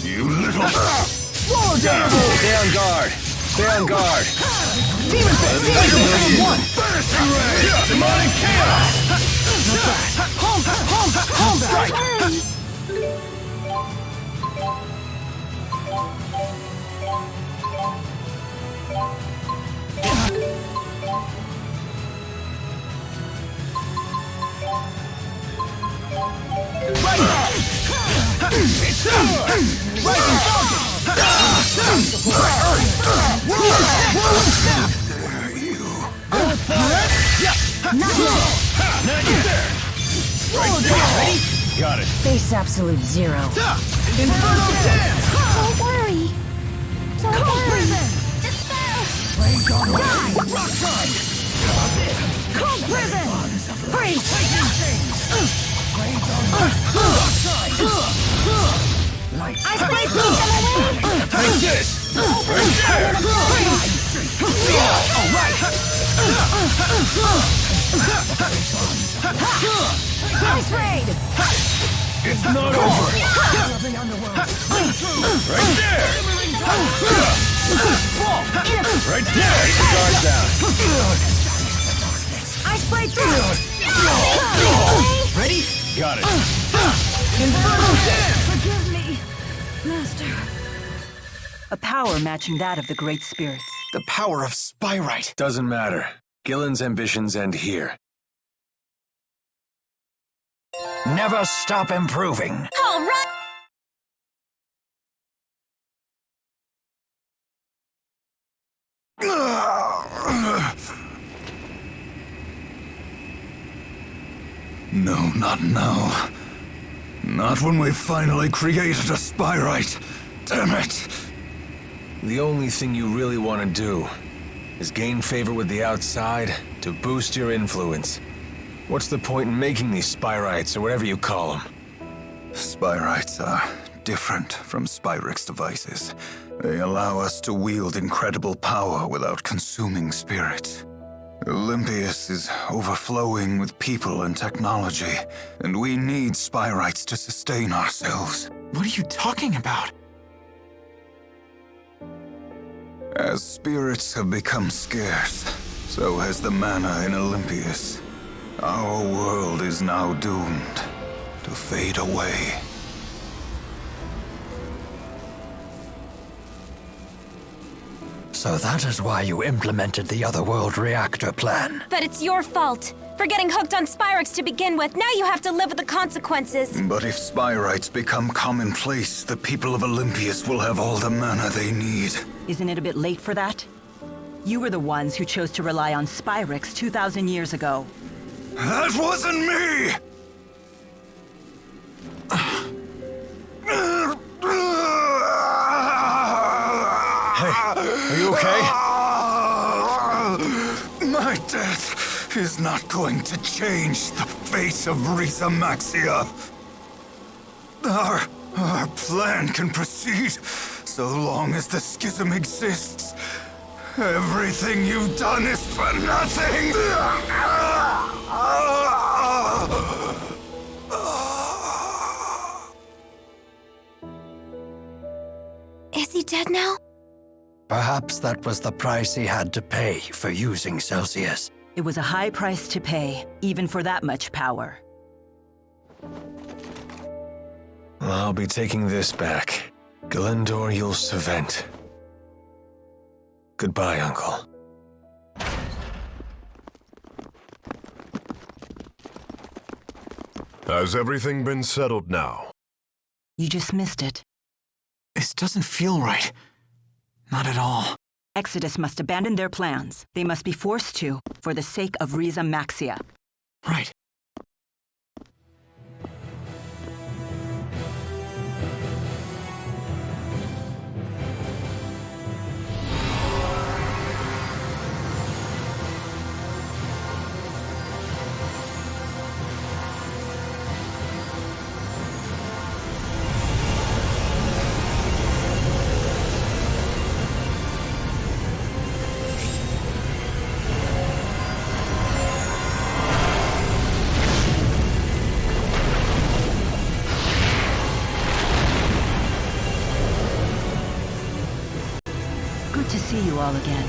You little... Roller down! Stay on guard. Stay on guard. Demon Fist! Demon One! Finishing ray! Demonic chaos! Home strike! It's over! Rising Falcon! Dare you? Not yet! Right there. Got it. Face absolute zero. Inferno Dance! Don't worry. Don't worry. Rock Tide! Cold prison! Freeze! I say keep them away! Take this. Right there. All right! Ice Raid! It's not over. Right there. Right there. Keep the guard down. Ice blade through! Ready? Got it. Forgive me, Master. A power matching that of the Great Spirits. The power of Spyrite. Doesn't matter. Gillen's ambitions end here. Never stop improving. All right! No, not now. Not when we've finally created a Spyrite. Damn it! The only thing you really want to do is gain favor with the outside to boost your influence. What's the point in making these Spyrites, or whatever you call them? Spyrites are different from Spyrix devices. They allow us to wield incredible power without consuming spirits. Olympius is overflowing with people and technology, and we need Spyrites to sustain ourselves. What are you talking about? As spirits have become scarce, so has the mana in Olympius. Our world is now doomed to fade away. So that is why you implemented the Otherworld reactor plan. But it's your fault. For getting hooked on Spyrix to begin with, now you have to live with the consequences. But if Spyrites become commonplace, the people of Olympius will have all the mana they need. Isn't it a bit late for that? You were the ones who chose to rely on Spyrix 2,000 years ago. That wasn't me! Are you okay? My death is not going to change the fate of Riza Maxia. Our plan can proceed so long as the schism exists. Everything you've done is for nothing! Is he dead now? Perhaps that was the price he had to pay for using Celsius. It was a high price to pay, even for that much power. I'll be taking this back. Galendor Yul Savent. Goodbye, Uncle. Has everything been settled now? You just missed it. This doesn't feel right. Not at all. Exodus must abandon their plans. They must be forced to, for the sake of Riza Maxia. Right. To see you all again.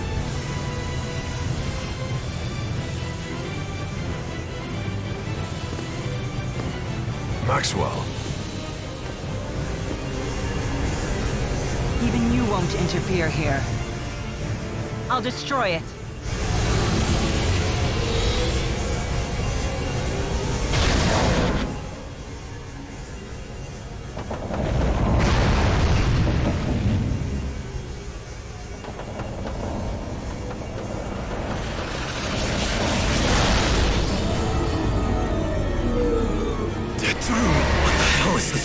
Maxwell. Even you won't interfere here. I'll destroy it.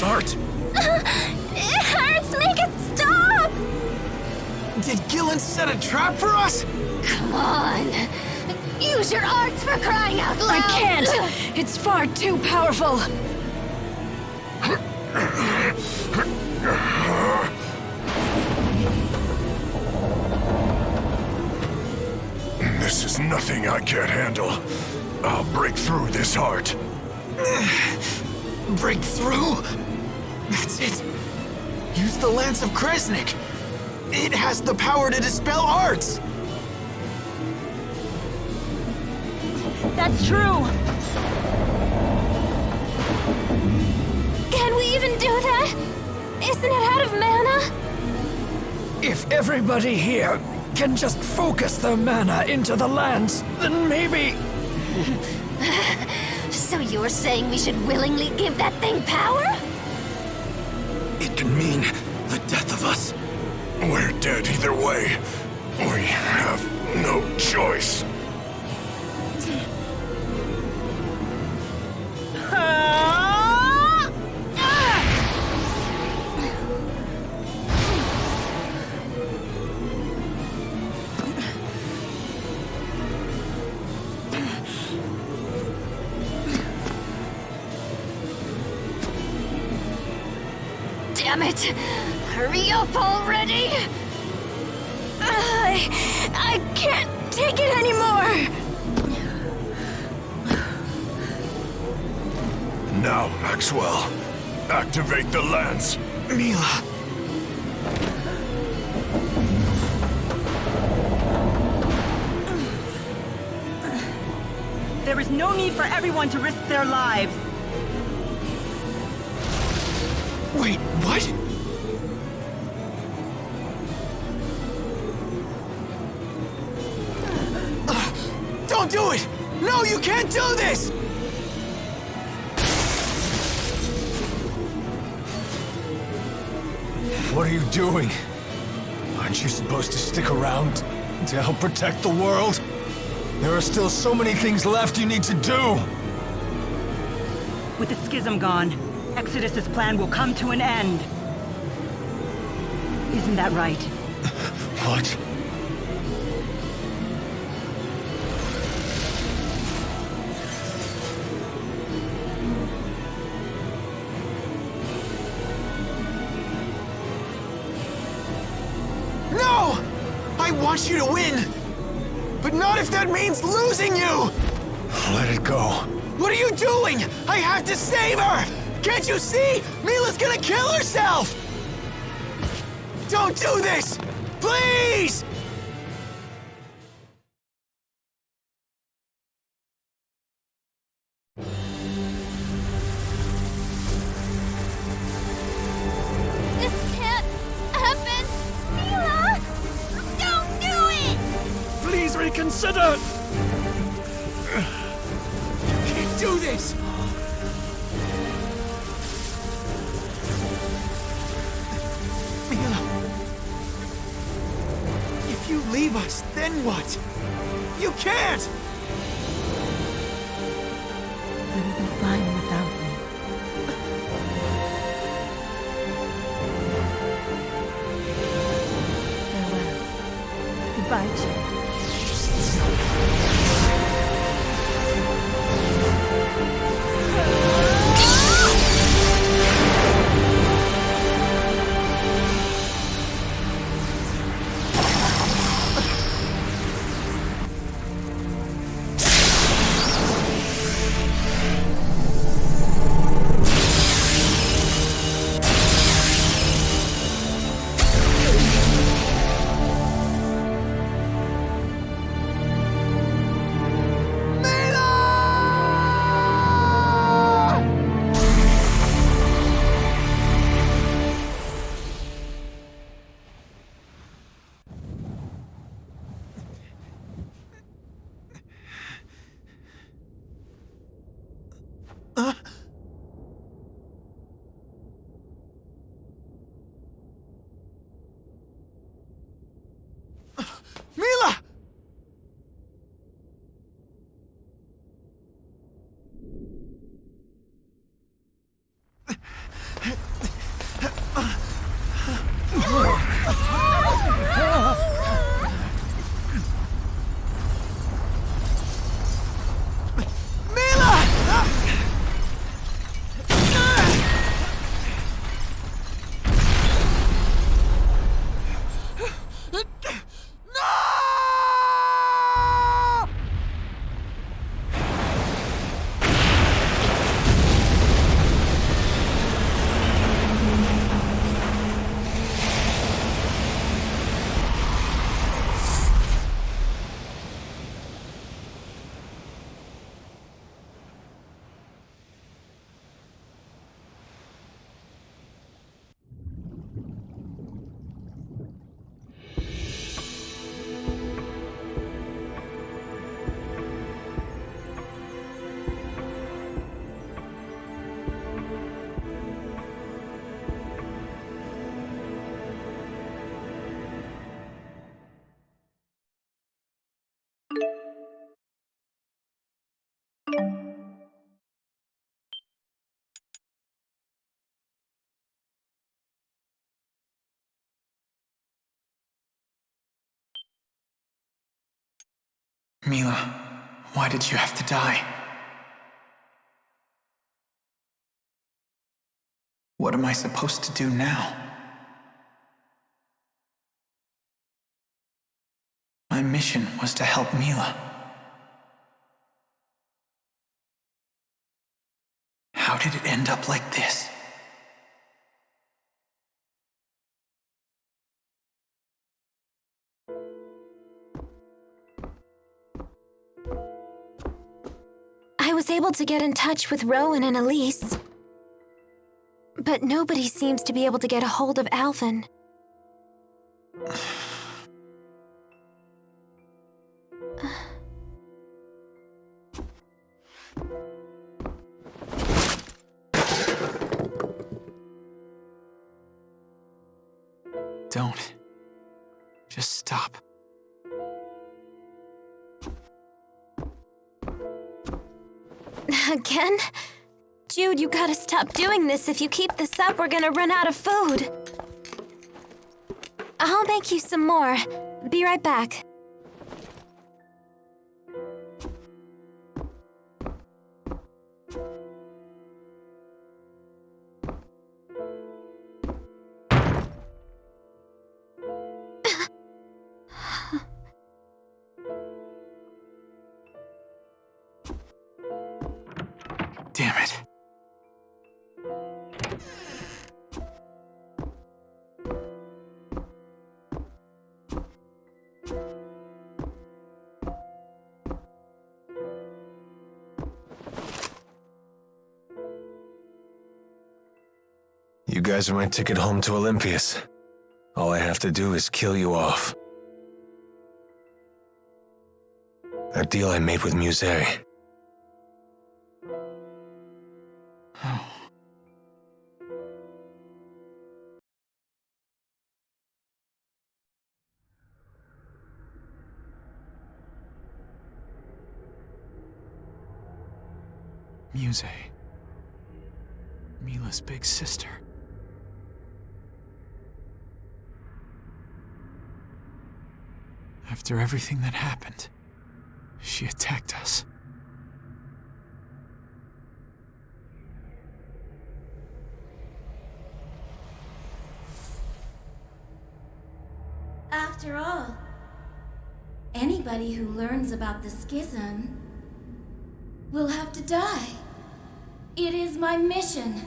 Art! It hurts! Make it stop! Did Gillen set a trap for us? Come on! Use your arts for crying out loud! I can't! It's far too powerful! This is nothing I can't handle. I'll break through this heart. Break through? That's it. Use the Lance of Kresnik. It has the power to dispel arts. That's true! Can we even do that? Isn't it out of mana? If everybody here can just focus their mana into the lands, then maybe... So you're saying we should willingly give that thing power? It can mean the death of us. We're dead either way. We have no choice. Damn it! Hurry up already! I can't take it anymore! Now, Maxwell, activate the lance. Milla! There is no need for everyone to risk their lives. Wait, what? Don't do it! No, you can't do this! What are you doing? Aren't you supposed to stick around to help protect the world? There are still so many things left you need to do! With the schism gone, Exodus's plan will come to an end. Isn't that right? What? No! I want you to win! But not if that means losing you! Let it go. What are you doing? I have to save her! Can't you see? Milla's gonna kill herself! Don't do this! Please! This can't happen! Milla! Don't do it! Please reconsider! You can't do this! Milla! If you leave us, then what? You can't! You will be fine without me. Farewell. Goodbye, Jude. Milla, why did you have to die? What am I supposed to do now? My mission was to help Milla. How did it end up like this? I was able to get in touch with Rowan and Elise, but nobody seems to be able to get a hold of Alvin. Don't. Just stop. Again? Jude, you gotta stop doing this. If you keep this up, we're gonna run out of food. I'll make you some more. Be right back. Damn it. You guys are my ticket home to Olympias. All I have to do is kill you off. That deal I made with Muse. Muse. Milla's big sister. After everything that happened, she attacked us. After all, anybody who learns about the schism will have to die. It is my mission.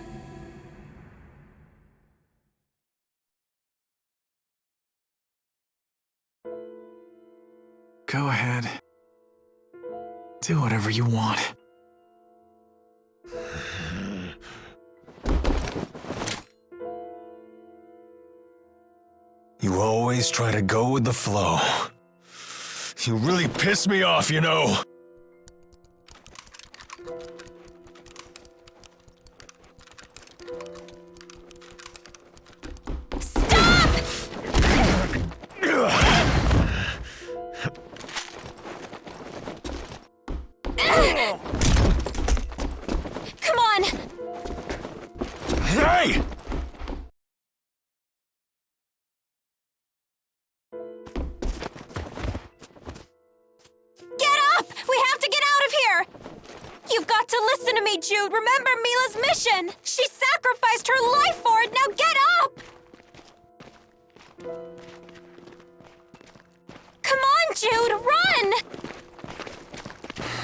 Go ahead. Do whatever you want. You always try to go with the flow. You really piss me off, you know. Come on! Hey! Get up! We have to get out of here! You've got to listen to me, Jude. Remember Milla's mission! She sacrificed her life for it! Now get up! Come on, Jude! Run!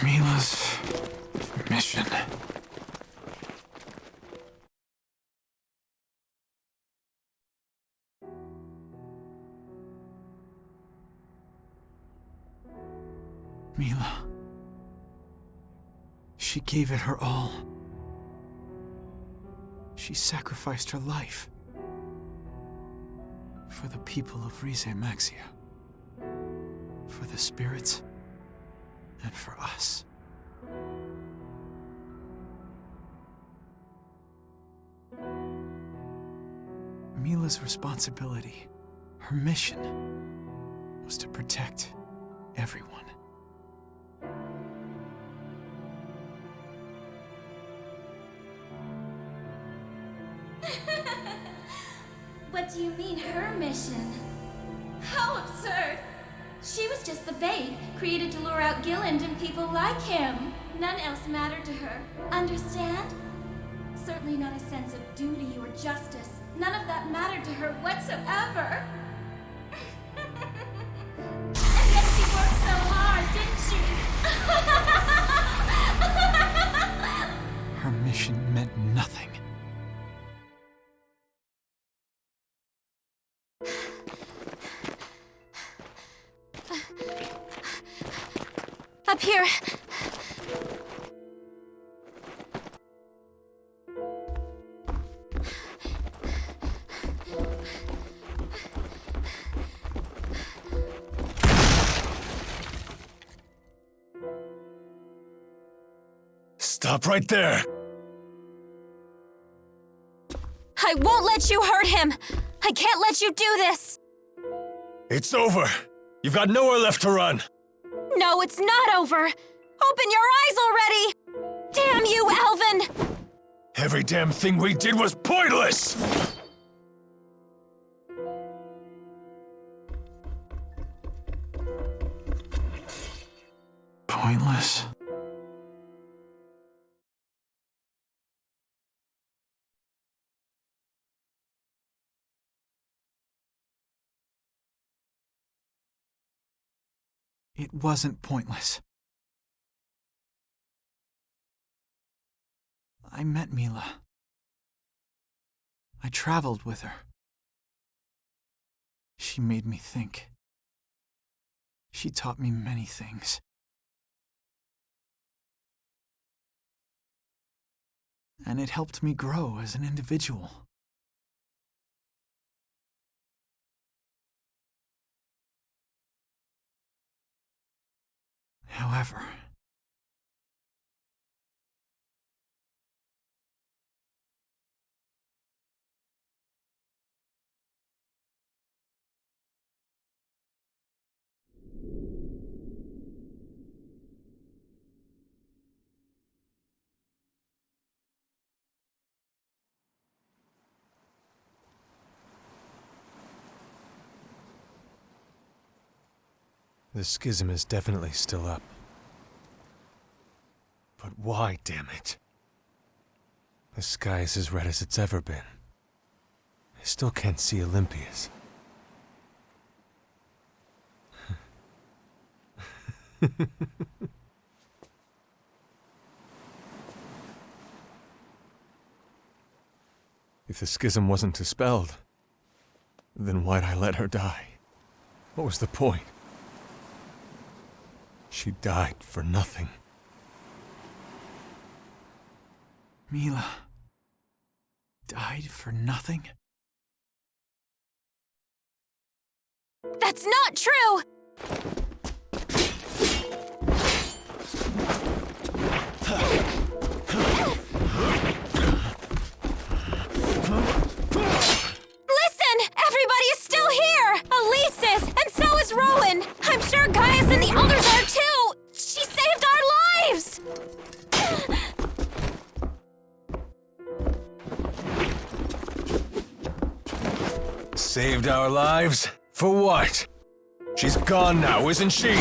Milla's mission. Milla. She gave it her all. She sacrificed her life. For the people of Rise Maxia. For the spirits. And for us. Milla's responsibility, her mission, was to protect everyone. What do you mean, her mission? How absurd! She was just the bait, created to lure out Gilland and people like him. None else mattered to her. Understand? Certainly not a sense of duty or justice. None of that mattered to her whatsoever. And yet she worked so hard, didn't she? Her mission meant nothing. Up here. Stop right there! I won't let you hurt him! I can't let you do this! It's over! You've got nowhere left to run! No, it's not over! Open your eyes already! Damn you, Alvin! Every damn thing we did was pointless! Pointless? It wasn't pointless. I met Milla. I traveled with her. She made me think. She taught me many things. And it helped me grow as an individual. However, the schism is definitely still up. But why, damn it? The sky is as red as it's ever been. I still can't see Olympias. If the schism wasn't dispelled, then why'd I let her die? What was the point? She died for nothing. Milla died for nothing? That's not true! Listen! Everybody is still here! Elise is, and so is Rowan! I'm sure Gaius and the others are too! She saved our lives! Saved our lives? For what? She's gone now, isn't she?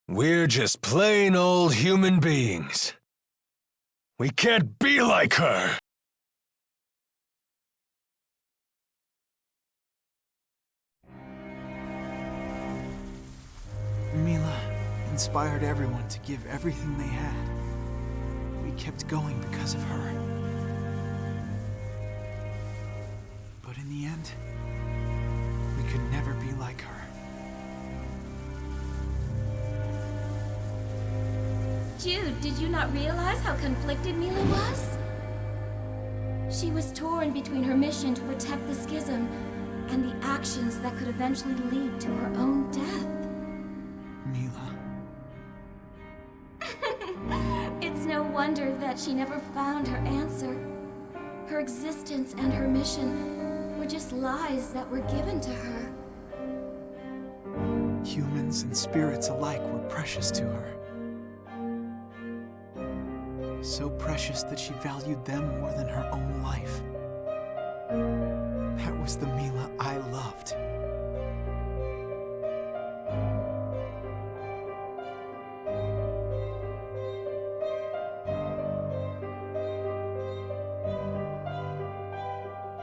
We're just plain old human beings. We can't be like her! Milla inspired everyone to give everything they had. We kept going because of her. But in the end, we could never be like her. Jude, did you not realize how conflicted Milla was? She was torn between her mission to protect the schism and the actions that could eventually lead to her own death. Milla. It's no wonder that she never found her answer. Her existence and her mission were just lies that were given to her. Humans and spirits alike were precious to her. So precious that she valued them more than her own life. That was the Milla I loved.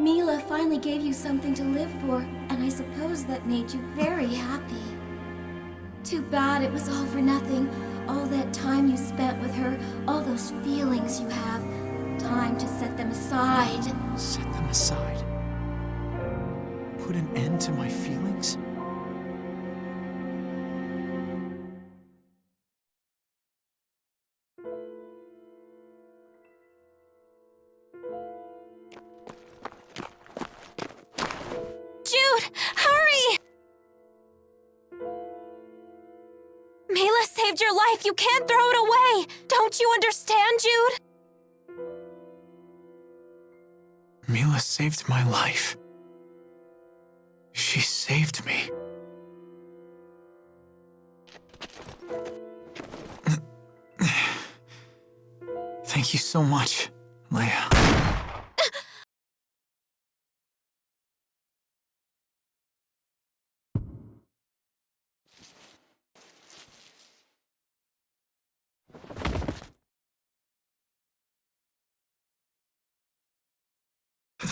Milla finally gave you something to live for, and I suppose that made you very happy. Too bad it was all for nothing. All that time you spent with her, all those feelings you have. Time to set them aside. Set them aside? Put an end to my feelings? Jude, hurry! Milla saved your life. You can't throw it away. Don't you understand, Jude? Milla saved my life. She saved me. Thank you so much, Leia.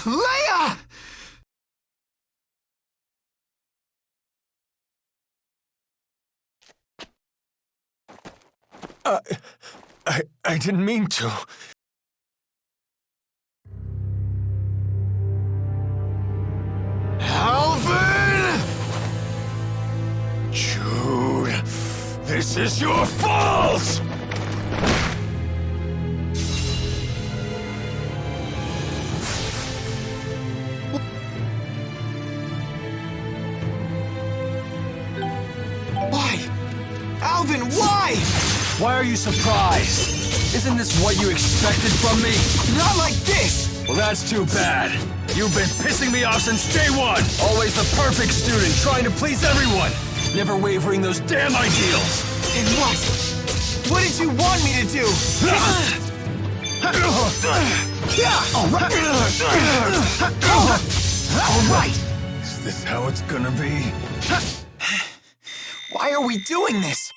Leia! I didn't mean to. Alvin! Jude, this is your fault! Why? Alvin, why? Why are you surprised? Isn't this what you expected from me? Not like this! Well, that's too bad. You've been pissing me off since day one. Always the perfect student, trying to please everyone. Never wavering those damn ideals. And what? What did you want me to do? All right. Is this how it's gonna be? Why are we doing this?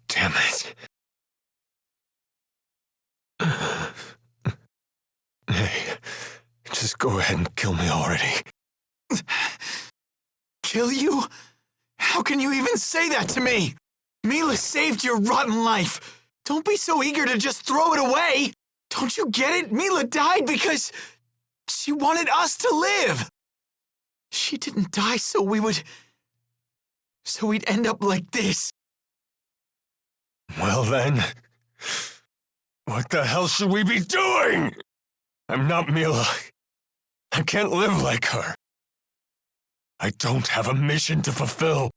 Damn it. Hey, just go ahead and kill me already. Kill you? How can you even say that to me? Milla saved your rotten life. Don't be so eager to just throw it away. Don't you get it? Milla died because she wanted us to live. She didn't die so we'd end up like this. Well then, what the hell should we be doing? I'm not Milla. I can't live like her. I don't have a mission to fulfill.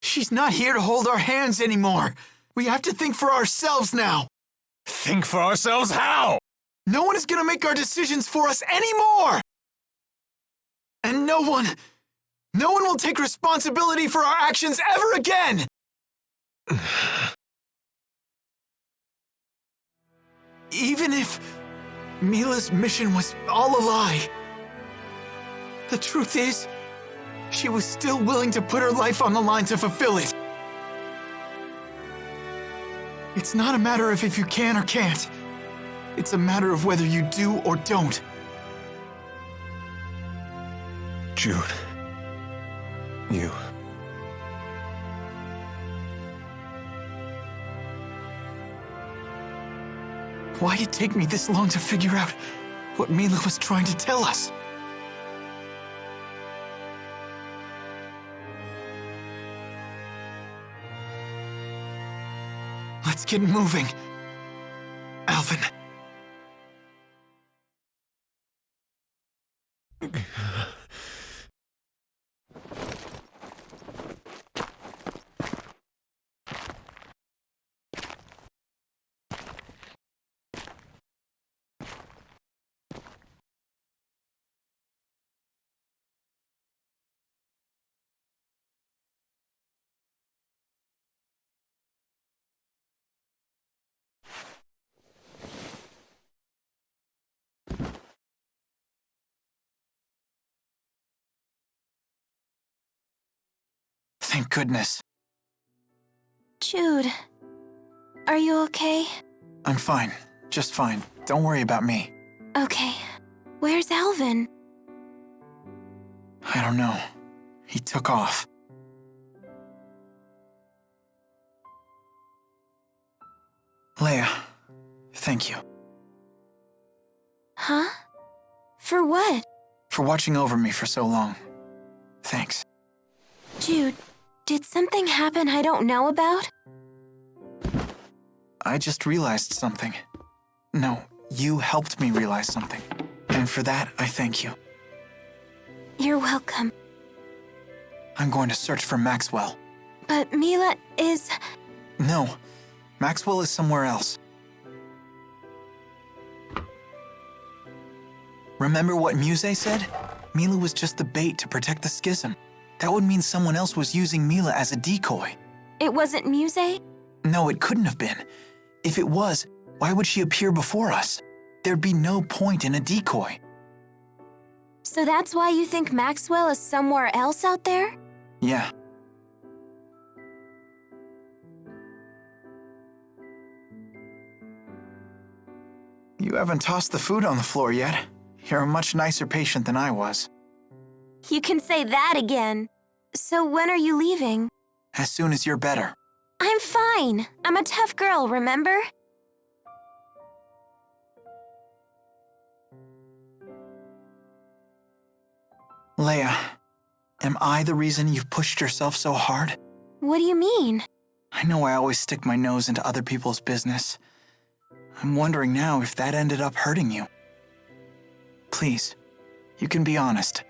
She's not here to hold our hands anymore. We have to think for ourselves now. Think for ourselves how? No one is gonna make our decisions for us anymore! And no one will take responsibility for our actions ever again! Even if Milla's mission was all a lie, the truth is, she was still willing to put her life on the line to fulfill it. It's not a matter of if you can or can't. It's a matter of whether you do or don't. Jude, Why'd it take me this long to figure out what Milla was trying to tell us? Let's get moving. Alvin. Thank goodness. Jude, are you okay? I'm fine. Just fine. Don't worry about me. Okay. Where's Alvin? I don't know. He took off. Leia, thank you. Huh? For what? For watching over me for so long. Thanks. Jude, did something happen I don't know about? I just realized something. No, you helped me realize something. And for that, I thank you. You're welcome. I'm going to search for Maxwell. But Milla is... No, Maxwell is somewhere else. Remember what Muse said? Milla was just the bait to protect the schism. That would mean someone else was using Milla as a decoy. It wasn't Muse? No, it couldn't have been. If it was, why would she appear before us? There'd be no point in a decoy. So that's why you think Maxwell is somewhere else out there? Yeah. You haven't tossed the food on the floor yet. You're a much nicer patient than I was. You can say that again. So when are you leaving? As soon as you're better. I'm fine. I'm a tough girl, remember? Leia, am I the reason you've pushed yourself so hard? What do you mean? I know I always stick my nose into other people's business. I'm wondering now if that ended up hurting you. Please, you can be honest.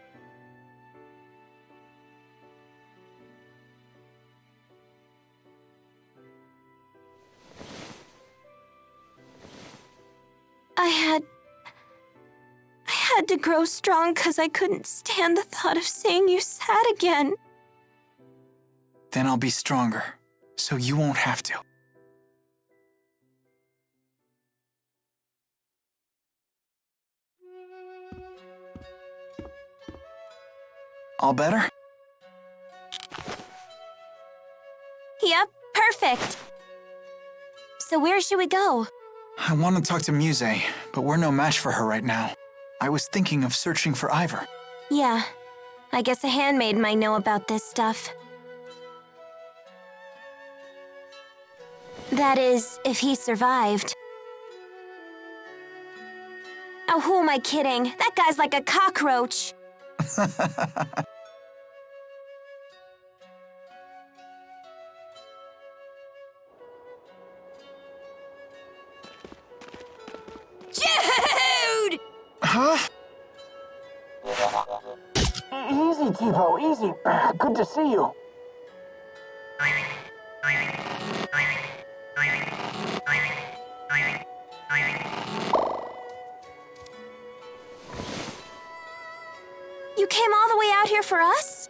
I had to grow strong because I couldn't stand the thought of seeing you sad again. Then I'll be stronger, so you won't have to. All better? Yep, perfect. So where should we go? I want to talk to Muse, but we're no match for her right now. I was thinking of searching for Ivor. Yeah, I guess a handmaid might know about this stuff. That is, if he survived. Oh, who am I kidding? That guy's like a cockroach. Jude! Huh? Easy, Tivo, easy. Good to see you. You came all the way out here for us?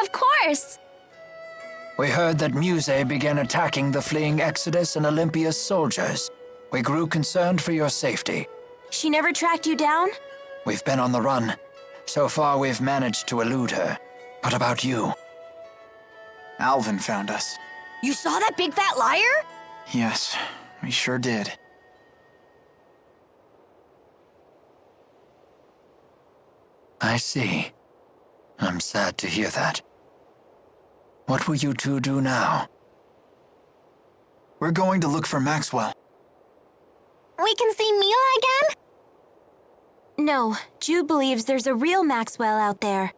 Of course. We heard that Muse began attacking the fleeing Exodus and Olympia's soldiers. We grew concerned for your safety. She never tracked you down? We've been on the run. So far, we've managed to elude her. What about you? Alvin found us. You saw that big fat liar? Yes, we sure did. I see. I'm sad to hear that. What will you two do now? We're going to look for Maxwell. We can see Milla again? No, Jude believes there's a real Maxwell out there.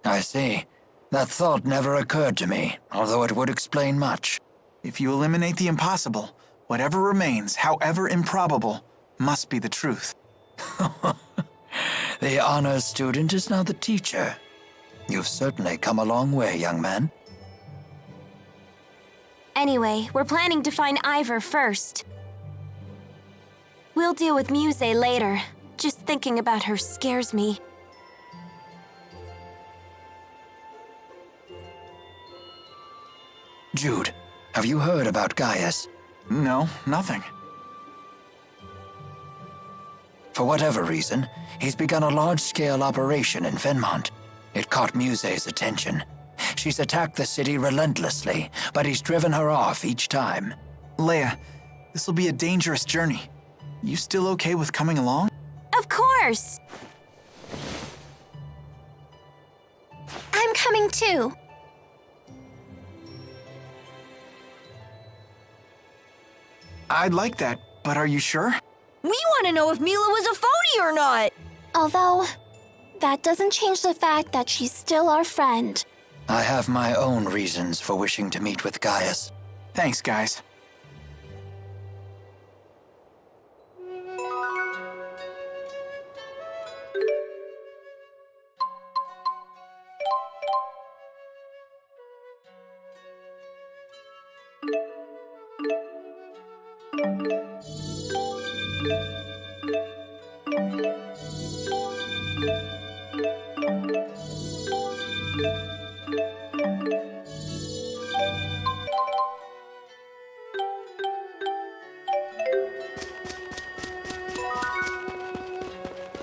I see. That thought never occurred to me, although it would explain much. If you eliminate the impossible, whatever remains, however improbable, must be the truth. The honors student is now the teacher. You've certainly come a long way, young man. Anyway, we're planning to find Ivor first. We'll deal with Muse later. Just thinking about her scares me. Jude, have you heard about Gaius? No, nothing. For whatever reason, he's begun a large-scale operation in Fenmont. It caught Muse's attention. She's attacked the city relentlessly, but he's driven her off each time. Leia, this'll be a dangerous journey. You still okay with coming along? Of course! I'm coming too. I'd like that, but are you sure? We want to know if Milla was a phony or not! Although, that doesn't change the fact that she's still our friend. I have my own reasons for wishing to meet with Gaius. Thanks, guys.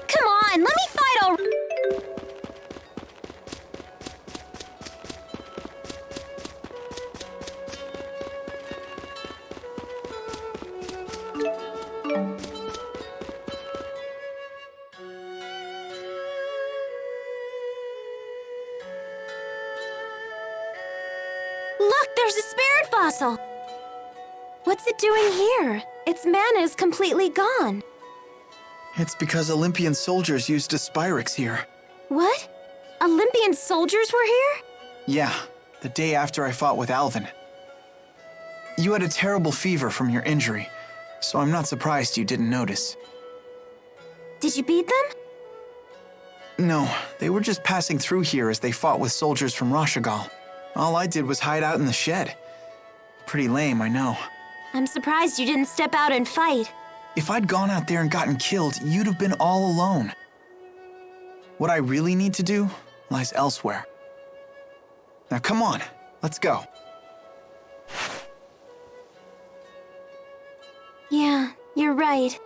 Come on, let me fight already! Look, there's a spirit fossil! What's it doing here? Its mana is completely gone. It's because Olympian soldiers used a Spyrix here. What? Olympian soldiers were here? Yeah, the day after I fought with Alvin. You had a terrible fever from your injury, so I'm not surprised you didn't notice. Did you beat them? No, they were just passing through here as they fought with soldiers from Rashagal. All I did was hide out in the shed. Pretty lame, I know. I'm surprised you didn't step out and fight. If I'd gone out there and gotten killed, you'd have been all alone. What I really need to do lies elsewhere. Now come on, let's go. Yeah, you're right.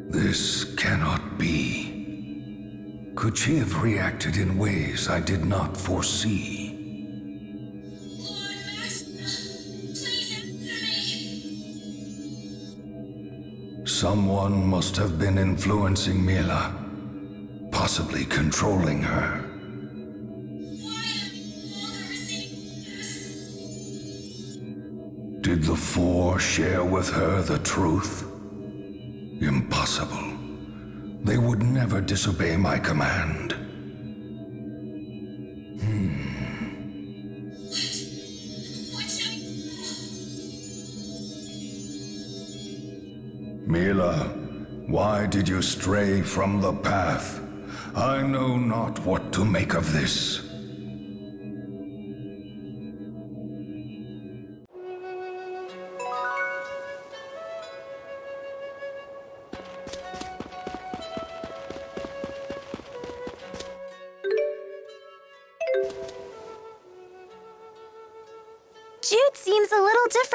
This cannot be. Could she have reacted in ways I did not foresee? Someone must have been influencing Milla, possibly controlling her. Did the Four share with her the truth? Impossible. They would never disobey my command. Milla, why did you stray from the path? I know not what to make of this.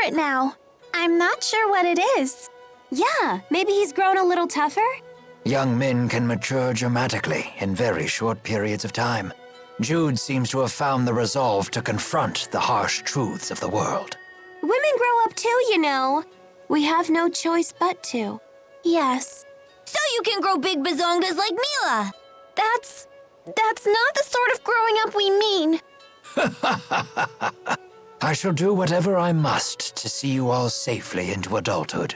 different now. I'm not sure what it is. Yeah, maybe he's grown a little tougher? Young men can mature dramatically in very short periods of time. Jude seems to have found the resolve to confront the harsh truths of the world. Women grow up too, you know. We have no choice but to. Yes. So you can grow big bazongas like Milla. That's not the sort of growing up we mean. I shall do whatever I must to see you all safely into adulthood.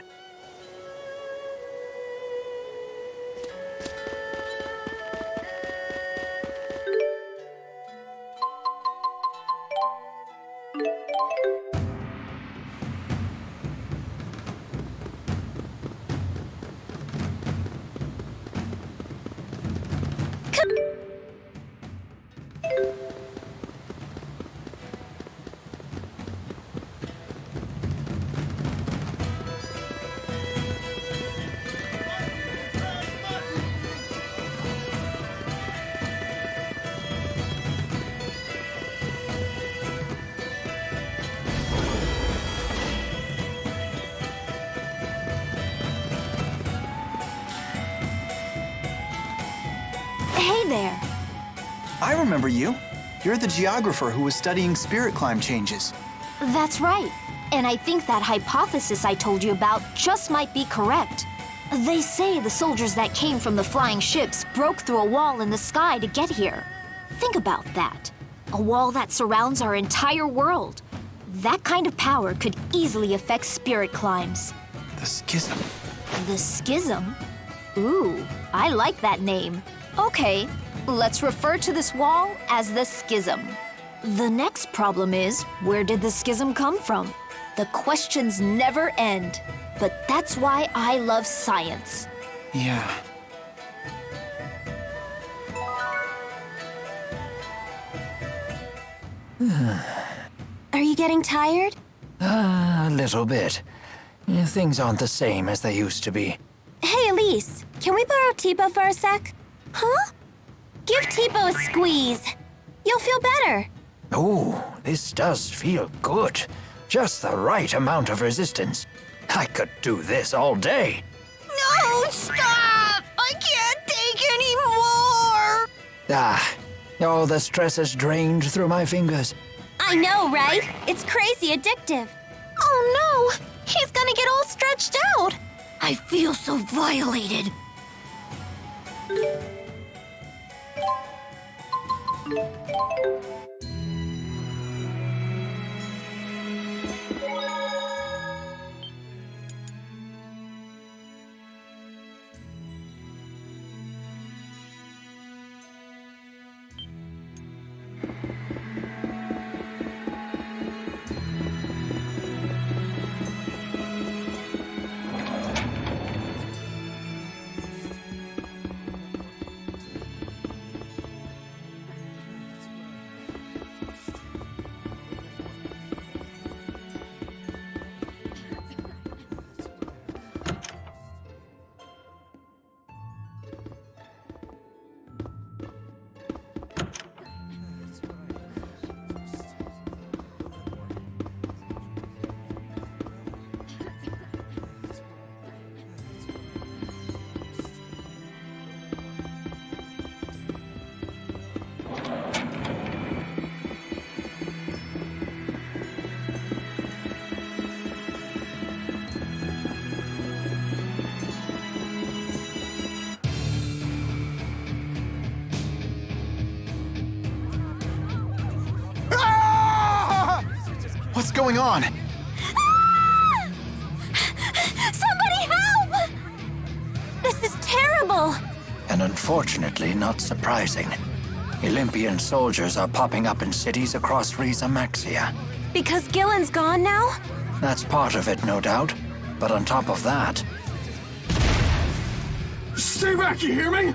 Hey there. I remember you. You're the geographer who was studying spirit climb changes. That's right. And I think that hypothesis I told you about just might be correct. They say the soldiers that came from the flying ships broke through a wall in the sky to get here. Think about that. A wall that surrounds our entire world. That kind of power could easily affect spirit climbs. The schism. The schism? Ooh, I like that name. Okay, let's refer to this wall as the schism. The next problem is, where did the schism come from? The questions never end. But that's why I love science. Yeah. Are you getting tired? A little bit. Things aren't the same as they used to be. Hey, Elise, can we borrow Tipo for a sec? Huh? Give Tipo a squeeze. You'll feel better. Ooh, this does feel good. Just the right amount of resistance. I could do this all day. No, stop! I can't take anymore! All the stress is drained through my fingers. I know, right? It's crazy addictive. Oh no! He's gonna get all stretched out! I feel so violated. What's going on? Ah! Somebody help! This is terrible. And unfortunately, not surprising. Olympian soldiers are popping up in cities across Riza Maxia. Because Gillen's gone now? That's part of it, no doubt. But on top of that... Stay back, you hear me?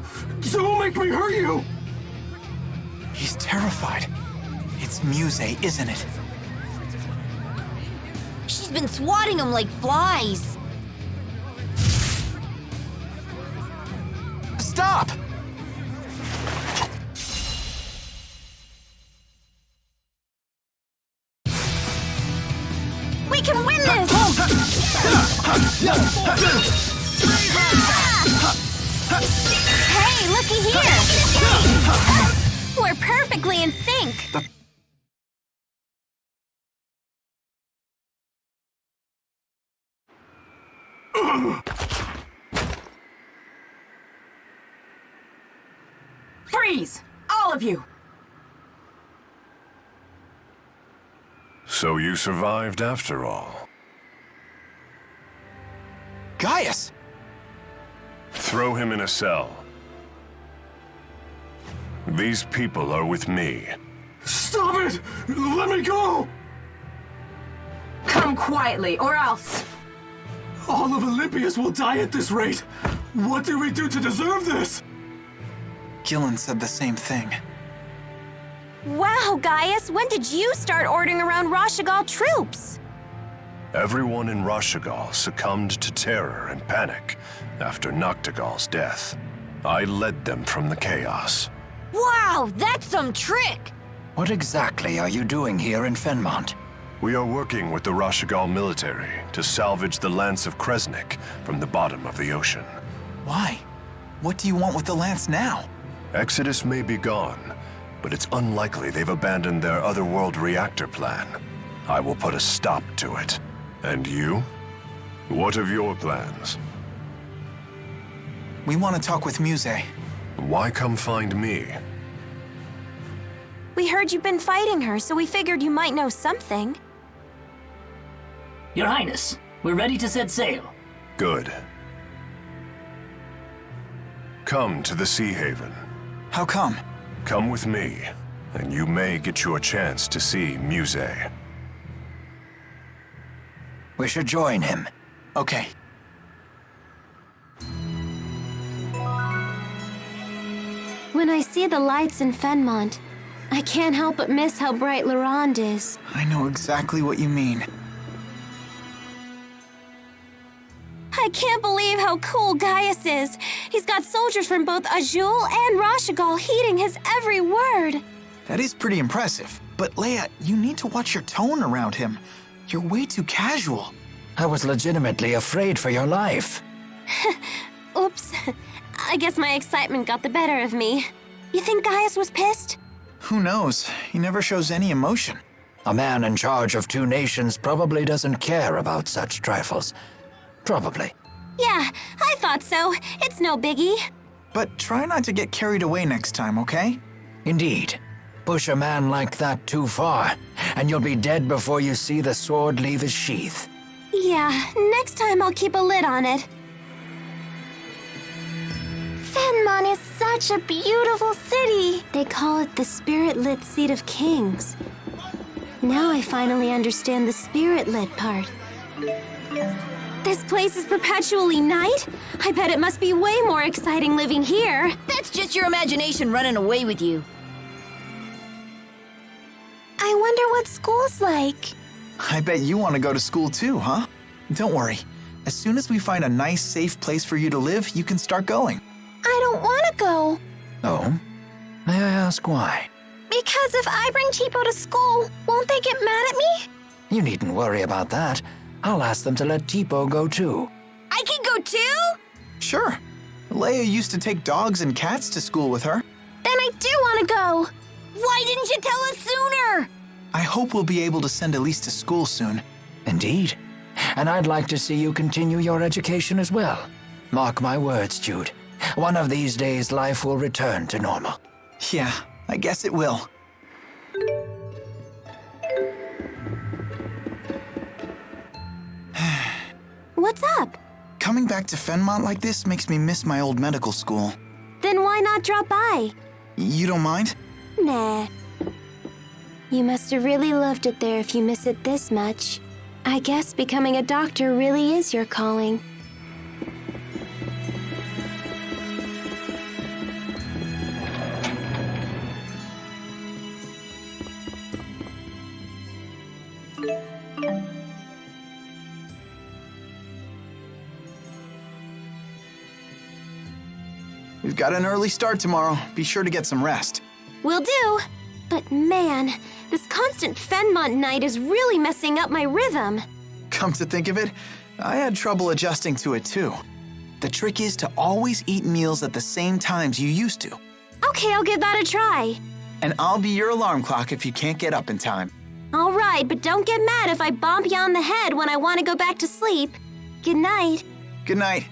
Don't make me hurt you! He's terrified. It's Muse, isn't it? She's been swatting them like flies. Stop! We can win Hey, looky here! We're perfectly in sync! Freeze! All of you! So you survived after all. Gaius! Throw him in a cell. These people are with me. Stop it! Let me go! Come quietly, or else! All of Olympius will die at this rate! What did we do to deserve this? Gillen said the same thing. Wow, Gaius, when did you start ordering around Rashagal troops? Everyone in Rashagal succumbed to terror and panic after Noctigal's death. I led them from the chaos. Wow, that's some trick! What exactly are you doing here in Fenmont? We are working with the Rashagal military to salvage the Lance of Kresnik from the bottom of the ocean. Why? What do you want with the lance now? Exodus may be gone, but it's unlikely they've abandoned their otherworld reactor plan. I will put a stop to it. And you? What of your plans? We want to talk with Muse. Why come find me? We heard you've been fighting her, so we figured you might know something. Your Highness, we're ready to set sail. Good. Come to the Sea Haven. How come? Come with me, and you may get your chance to see Muse. We should join him. Okay. When I see the lights in Fenmont, I can't help but miss how bright Laurent is. I know exactly what you mean. I can't believe how cool Gaius is. He's got soldiers from both Azul and Rashagal heeding his every word. That is pretty impressive. But Leia, you need to watch your tone around him. You're way too casual. I was legitimately afraid for your life. Oops. I guess my excitement got the better of me. You think Gaius was pissed? Who knows? He never shows any emotion. A man in charge of 2 nations probably doesn't care about such trifles. Probably. Yeah, I thought so. It's no biggie. But try not to get carried away next time, okay? Indeed. Push a man like that too far, and you'll be dead before you see the sword leave his sheath. Yeah, next time I'll keep a lid on it. Fenmont is such a beautiful city. They call it the spirit-lit seat of kings. Now I finally understand the spirit-lit part. This place is perpetually night? I bet it must be way more exciting living here. That's just your imagination running away with you. I wonder what school's like. I bet you want to go to school too, huh? Don't worry. As soon as we find a nice, safe place for you to live, you can start going. I don't want to go. Oh? May I ask why? Because if I bring Tipo to school, won't they get mad at me? You needn't worry about that. I'll ask them to let Tipo go too. I can go too? Sure. Leia used to take dogs and cats to school with her. Then I do want to go. Why didn't you tell us sooner? I hope we'll be able to send Elise to school soon. Indeed. And I'd like to see you continue your education as well. Mark my words, Jude. One of these days, life will return to normal. Yeah, I guess it will. What's up? Coming back to Fenmont like this makes me miss my old medical school. Then why not drop by? You don't mind? Nah. You must have really loved it there if you miss it this much. I guess becoming a doctor really is your calling. We've got an early start tomorrow. Be sure to get some rest. Will do. But man, this constant Fenmont night is really messing up my rhythm. Come to think of it, I had trouble adjusting to it too. The trick is to always eat meals at the same times you used to. Okay, I'll give that a try. And I'll be your alarm clock if you can't get up in time. All right, but don't get mad if I bump you on the head when I want to go back to sleep. Good night. Good night.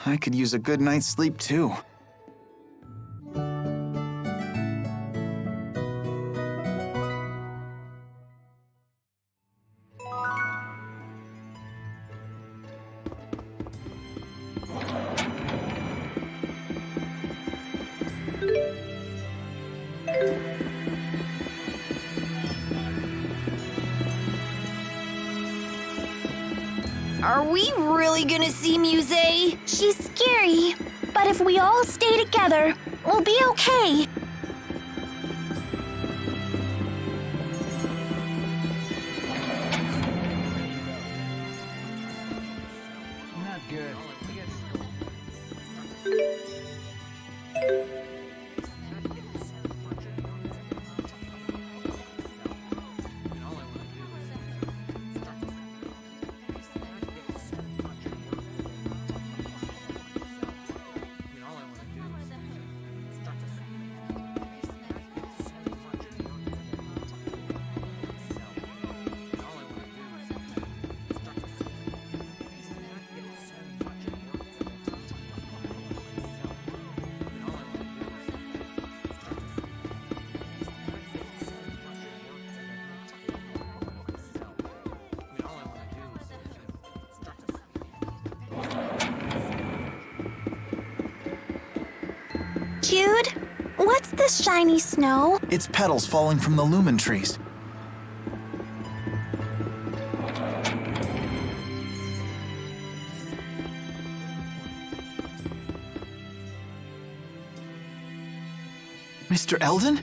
I could use a good night's sleep too. Are we really gonna see Muse? She's scary, but if we all stay together, we'll be okay. Not good. Jude, what's this shiny snow? It's petals falling from the lumen trees. Mr. Eldon?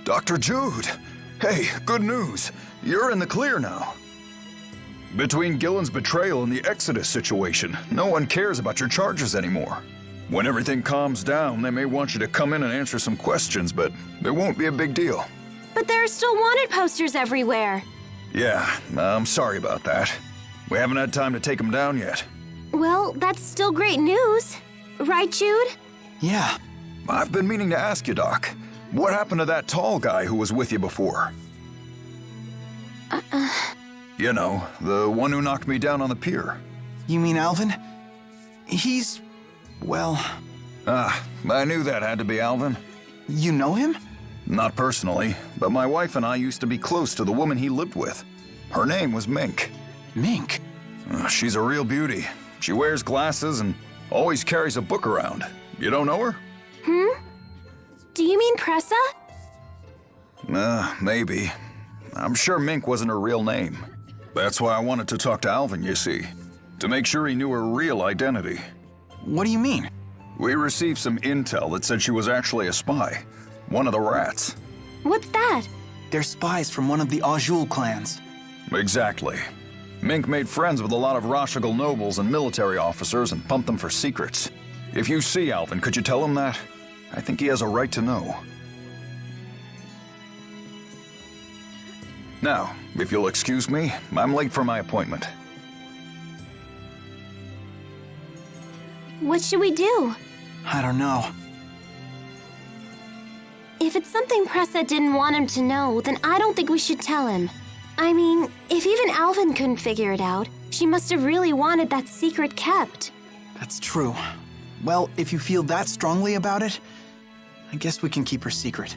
Dr. Jude! Hey, good news. You're in the clear now. Between Gillen's betrayal and the Exodus situation, no one cares about your charges anymore. When everything calms down, they may want you to come in and answer some questions, but it won't be a big deal. But there are still wanted posters everywhere. Yeah, I'm sorry about that. We haven't had time to take them down yet. Well, that's still great news. Right, Jude? Yeah. I've been meaning to ask you, Doc. What happened to that tall guy who was with you before? You know, the one who knocked me down on the pier. You mean Alvin? He's... well... I knew that had to be Alvin. You know him? Not personally, but my wife and I used to be close to the woman he lived with. Her name was Mink. Mink? She's a real beauty. She wears glasses and always carries a book around. You don't know her? Do you mean Pressa? Maybe. I'm sure Mink wasn't her real name. That's why I wanted to talk to Alvin, you see. To make sure he knew her real identity. What do you mean? We received some intel that said she was actually a spy. One of the rats. What's that? They're spies from one of the Azul clans. Exactly. Mink made friends with a lot of Rashigal nobles and military officers and pumped them for secrets. If you see Alvin, could you tell him that? I think he has a right to know. Now, if you'll excuse me, I'm late for my appointment. What should we do? I don't know. If it's something Pressa didn't want him to know, then I don't think we should tell him. I mean, if even Alvin couldn't figure it out, she must have really wanted that secret kept. That's true. Well, if you feel that strongly about it, I guess we can keep her secret.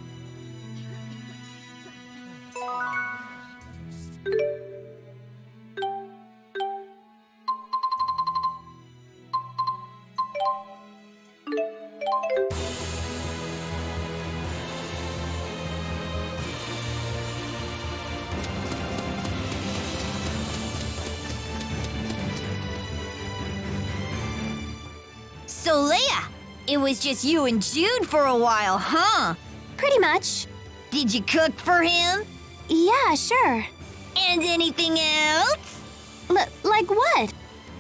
So, Leia, it was just you and Jude for a while, huh? Pretty much. Did you cook for him? Yeah, sure. And anything else? Like what?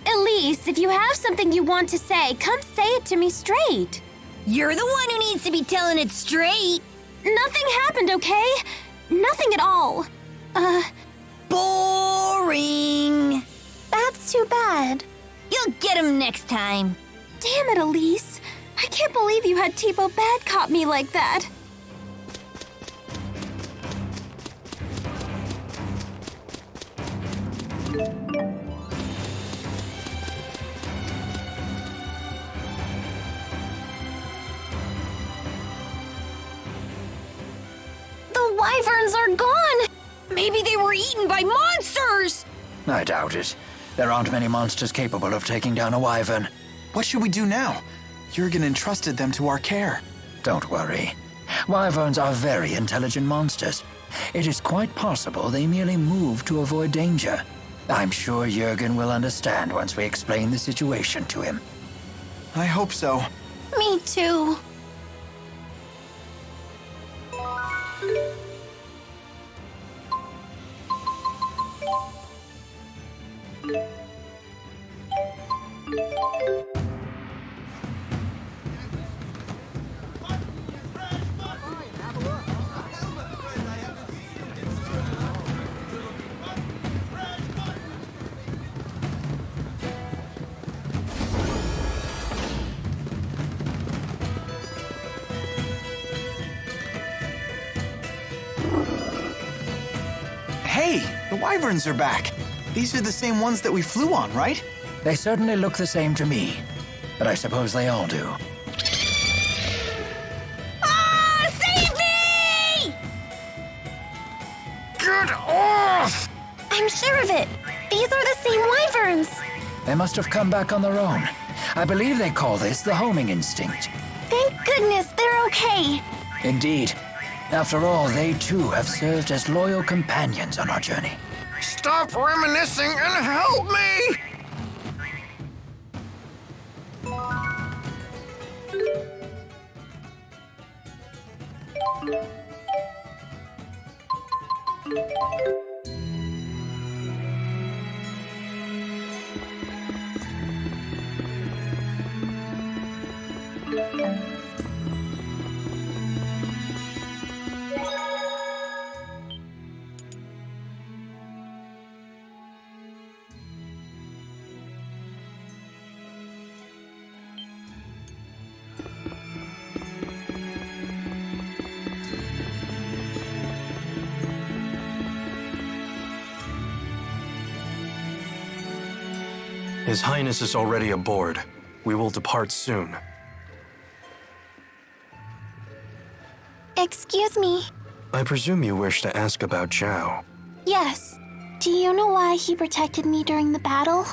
Elise, if you have something you want to say, come say it to me straight. You're the one who needs to be telling it straight. Nothing happened, okay? Nothing at all. Boring. That's too bad. You'll get him next time. Damn it, Elise. I can't believe you had Tipo bad cop me like that. The wyverns are gone. Maybe they were eaten by monsters. I doubt it. There aren't many monsters capable of taking down a wyvern. What should we do now? Jurgen entrusted them to our care. Don't worry. Wyverns are very intelligent monsters. It is quite possible they merely move to avoid danger. I'm sure Jurgen will understand once we explain the situation to him. I hope so. Me too. Hey, the wyverns are back. These are the same ones that we flew on, right? They certainly look the same to me, but I suppose they all do. Ah, save me! Get off! I'm sure of it. These are the same wyverns. They must have come back on their own. I believe they call this the homing instinct. Thank goodness they're okay. Indeed. After all, they too have served as loyal companions on our journey. Stop reminiscing and help me! His Highness is already aboard. We will depart soon. Excuse me. I presume you wish to ask about Zhao. Yes. Do you know why he protected me during the battle?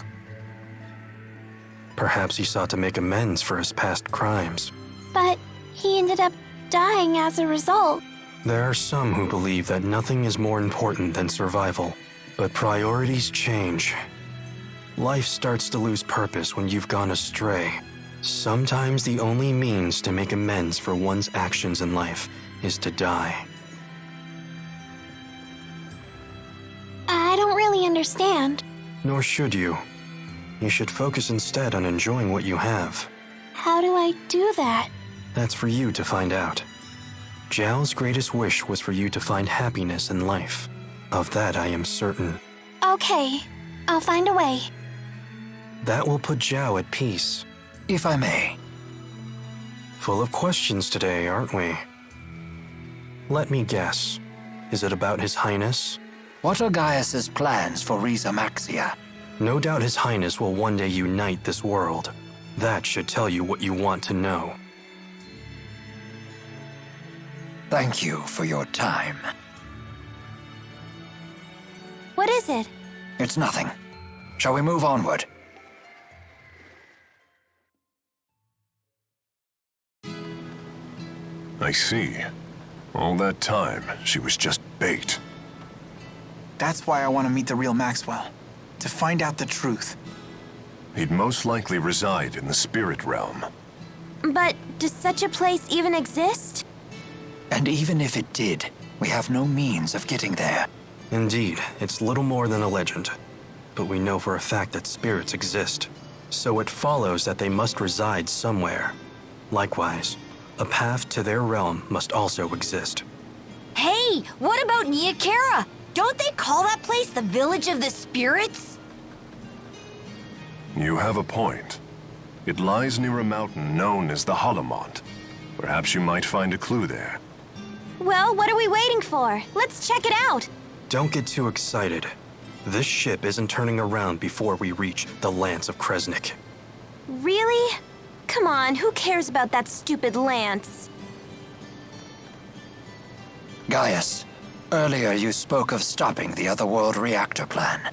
Perhaps he sought to make amends for his past crimes. But he ended up dying as a result. There are some who believe that nothing is more important than survival. But priorities change. Life starts to lose purpose when you've gone astray. Sometimes the only means to make amends for one's actions in life is to die. I don't really understand. Nor should you. You should focus instead on enjoying what you have. How do I do that? That's for you to find out. Zhao's greatest wish was for you to find happiness in life. Of that I am certain. Okay, I'll find a way. That will put Zhao at peace. If I may. Full of questions today, aren't we? Let me guess. Is it about His Highness? What are Gaius's plans for Riza Maxia? No doubt His Highness will one day unite this world. That should tell you what you want to know. Thank you for your time. What is it? It's nothing. Shall we move onward? I see. All that time, she was just bait. That's why I want to meet the real Maxwell. To find out the truth. He'd most likely reside in the spirit realm. But does such a place even exist? And even if it did, We have no means of getting there. Indeed, it's little more than a legend. But we know for a fact that spirits exist. So it follows that they must reside somewhere. Likewise, a path to their realm must also exist. Hey, what about Niakara? Don't they call that place the Village of the Spirits? You have a point. It lies near a mountain known as the Holomont. Perhaps you might find a clue there. Well, what are we waiting for? Let's check it out. Don't get too excited. This ship isn't turning around before we reach the Lance of Kresnik. Really? Come on, who cares about that stupid lance? Gaius, earlier you spoke of stopping the Otherworld reactor plan.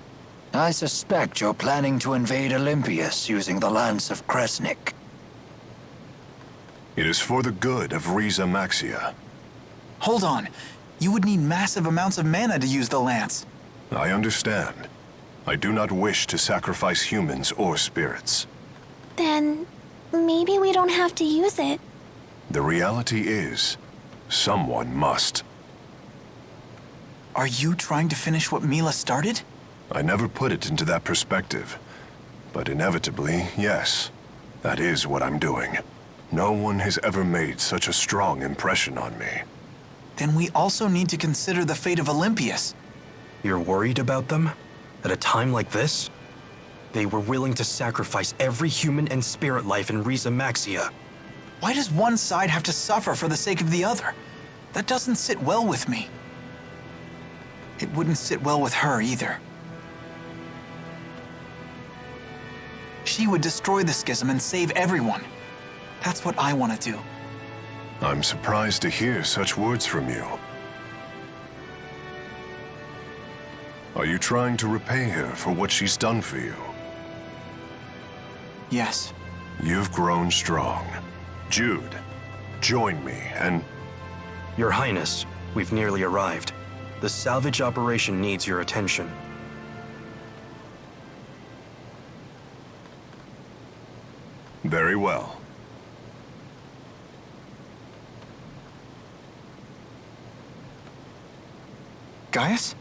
I suspect you're planning to invade Olympias using the Lance of Kresnik. It is for the good of Riza Maxia. Hold on. You would need massive amounts of mana to use the lance. I understand. I do not wish to sacrifice humans or spirits. Then maybe we don't have to use it. The reality is, someone must. Are you trying to finish what Milla started? I never put it into that perspective. But inevitably, yes. That is what I'm doing. No one has ever made such a strong impression on me. Then we also need to consider the fate of Olympias. You're worried about them? At a time like this? They were willing to sacrifice every human and spirit life in Riza Maxia. Why does one side have to suffer for the sake of the other? That doesn't sit well with me. It wouldn't sit well with her either. She would destroy the schism and save everyone. That's what I want to do. I'm surprised to hear such words from you. Are you trying to repay her for what she's done for you? Yes. You've grown strong. Jude, join me and... Your Highness, we've nearly arrived. The salvage operation needs your attention. Very well. Gaius?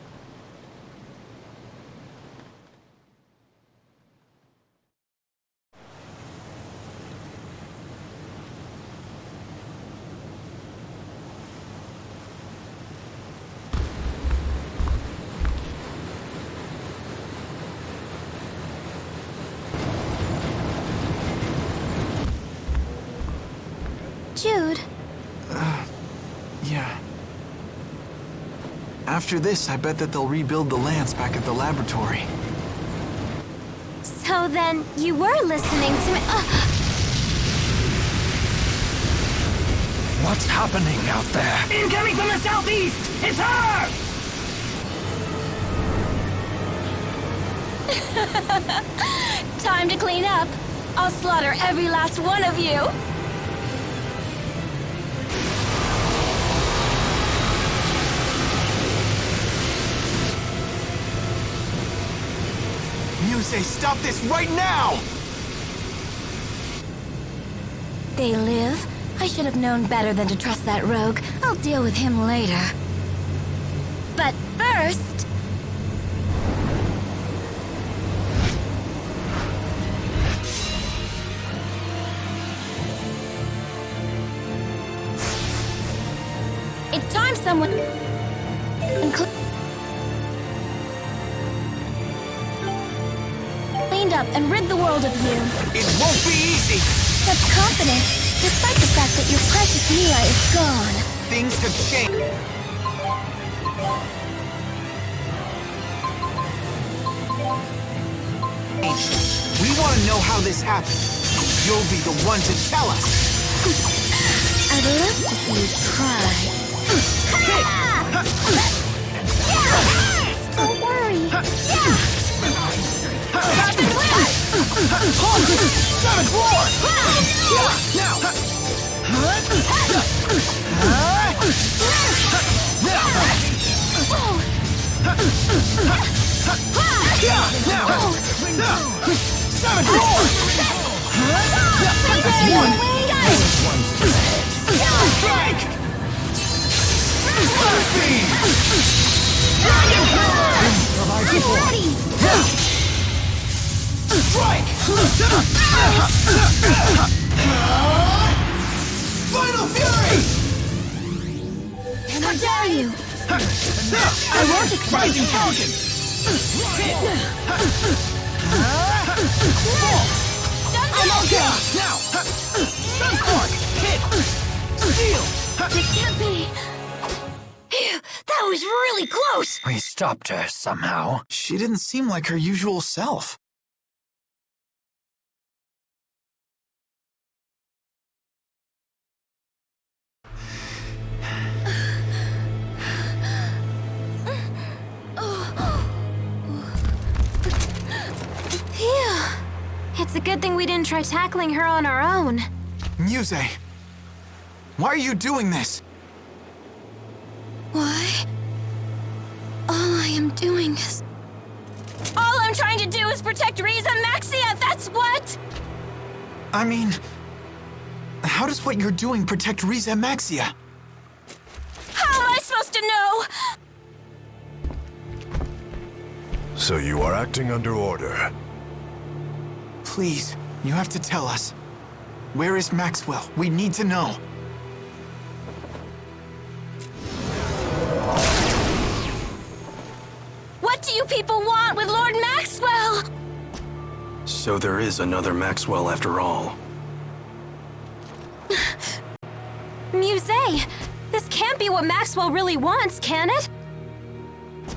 Jude. Yeah. After this, I bet that they'll rebuild the lance back at the laboratory. So then, you were listening to me. What's happening out there? Incoming from the southeast! It's her! Time to clean up. I'll slaughter every last one of you. Muse, stop this right now! They live? I should have known better than to trust that rogue. I'll deal with him later. But first... It's time someone... cleaned up and rid the world of you. It won't be easy! Such confidence, despite the fact that your precious Milla is gone. Things have changed. We want to know how this happened. You'll be the one to tell us. I'd love to see you try. Don't worry. Savage Roar! Now! Savage Roar! Strike! Dragon power! I'm ready! Strike! Final fury! How dare you! I won't accept Rising Falcon! I'm okay! Now! Sunspark! Hit! Steel! It can't be! Phew, that was really close! We stopped her somehow. She didn't seem like her usual self. Phew. It's a good thing we didn't try tackling her on our own. Muse, why are you doing this? Why? All I am doing is... All I'm trying to do is protect Riza Maxia, that's what! I mean, how does what you're doing protect Riza Maxia? How am I supposed to know? So you are acting under order. Please, you have to tell us. Where is Maxwell? We need to know. What do you people want with Lord Maxwell? So there is another Maxwell after all. Muse, this can't be what Maxwell really wants, can it?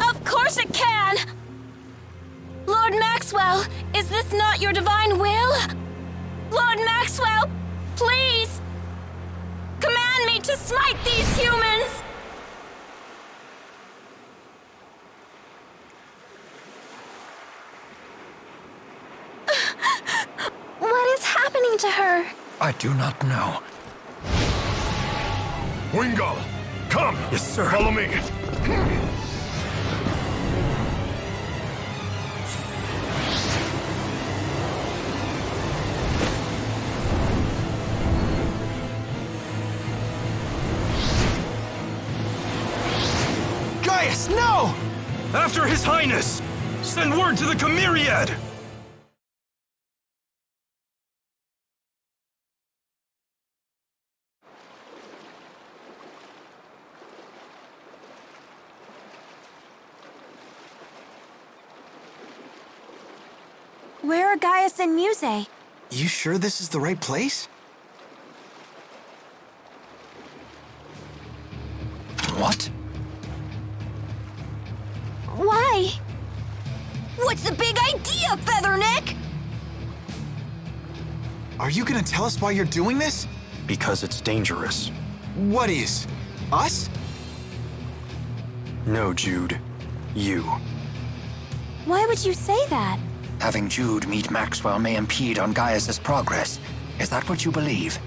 Of course it can! Lord Maxwell, is this not your divine will? Lord Maxwell, please! Command me to smite these humans! What is happening to her? I do not know. Wingo, come! Yes, sir. Follow me. Gaius, no! After His Highness! Send word to the Chimeriad! Where are Gaius and Muse? You sure this is the right place? What? Why? What's the big idea, Featherneck? Are you gonna tell us why you're doing this? Because it's dangerous. What is? Us? No, Jude. You. Why would you say that? Having Jude meet Maxwell may impede on Gaius' progress. Is that what you believe?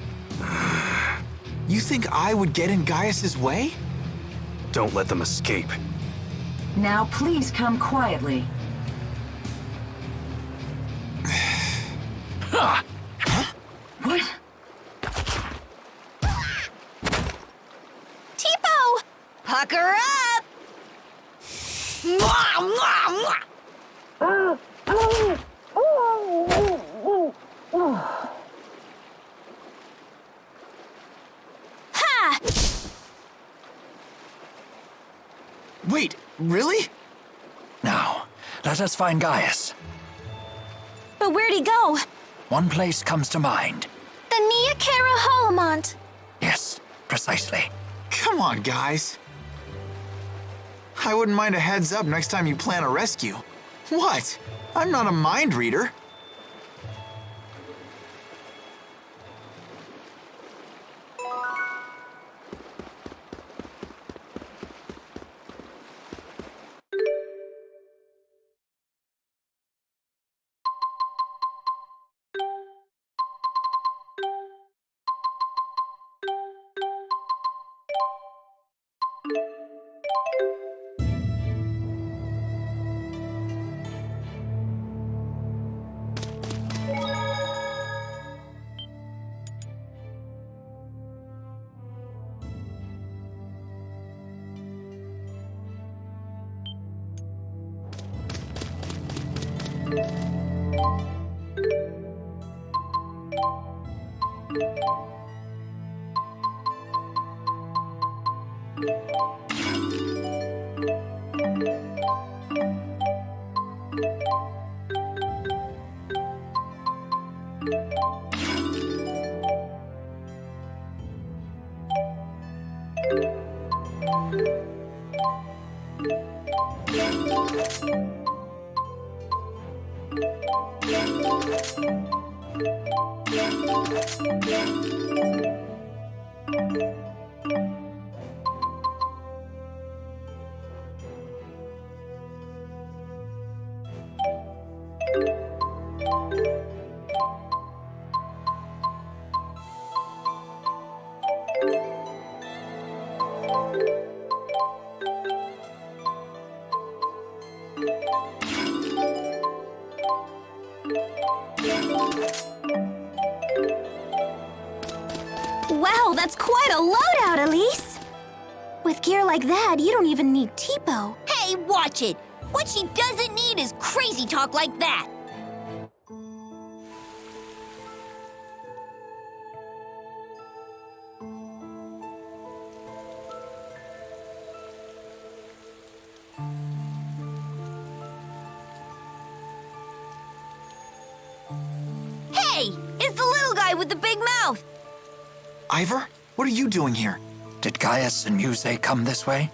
You think I would get in Gaius' way? Don't let them escape. Now please come quietly. Huh? What? Tipo! Pucker up! Mwah, mwah, mwah. Ha! Wait, really? Now, let us find Gaius. But where'd he go? One place comes to mind. The Neokara Holomont. Yes, precisely. Come on, guys. I wouldn't mind a heads up next time you plan a rescue. What? I'm not a mind reader. Wow, that's quite a loadout, Elise! With gear like that, you don't even need Tipo. Hey, watch it! What she doesn't need is crazy talk like that! Hey! It's the little guy with the big mouth! Ivor, what are you doing here? Did Gaius and Muse come this way?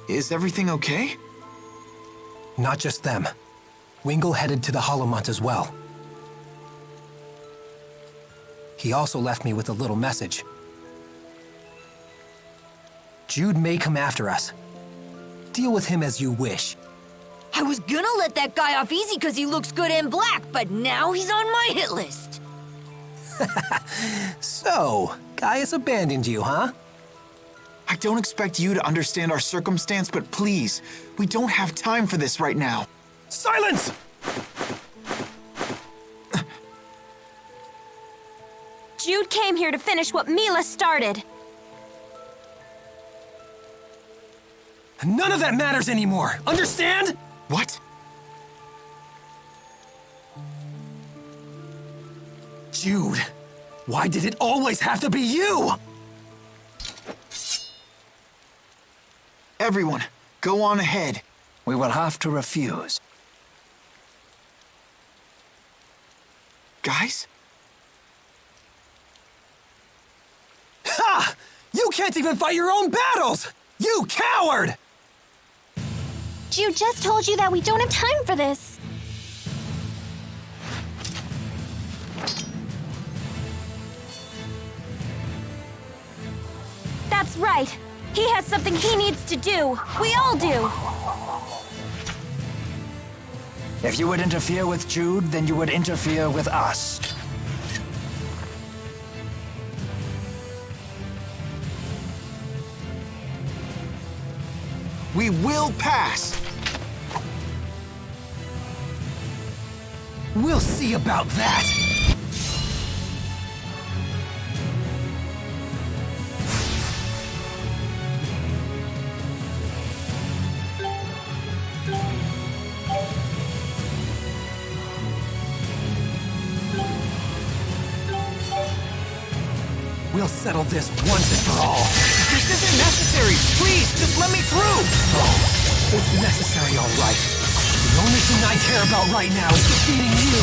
Is everything okay? Not just them. Wingle headed to the Holomont as well. He also left me with a little message. Jude may come after us. Deal with him as you wish. I was gonna let that guy off easy because he looks good in black, but now he's on my hit list. So, Gaius abandoned you, huh? I don't expect you to understand our circumstance, but please, we don't have time for this right now. Silence! Jude came here to finish what Milla started. None of that matters anymore, understand? What? Jude, why did it always have to be you? Everyone, go on ahead. We will have to refuse. Guys? Ha! You can't even fight your own battles! You coward! Jude just told you that we don't have time for this. That's right. He has something he needs to do. We all do. If you would interfere with Jude, then you would interfere with us. We will pass! We'll see about that! We'll settle this once and for all. This isn't necessary! Please, just let me through! Oh, it's necessary, all right. The only thing I care about right now is defeating you!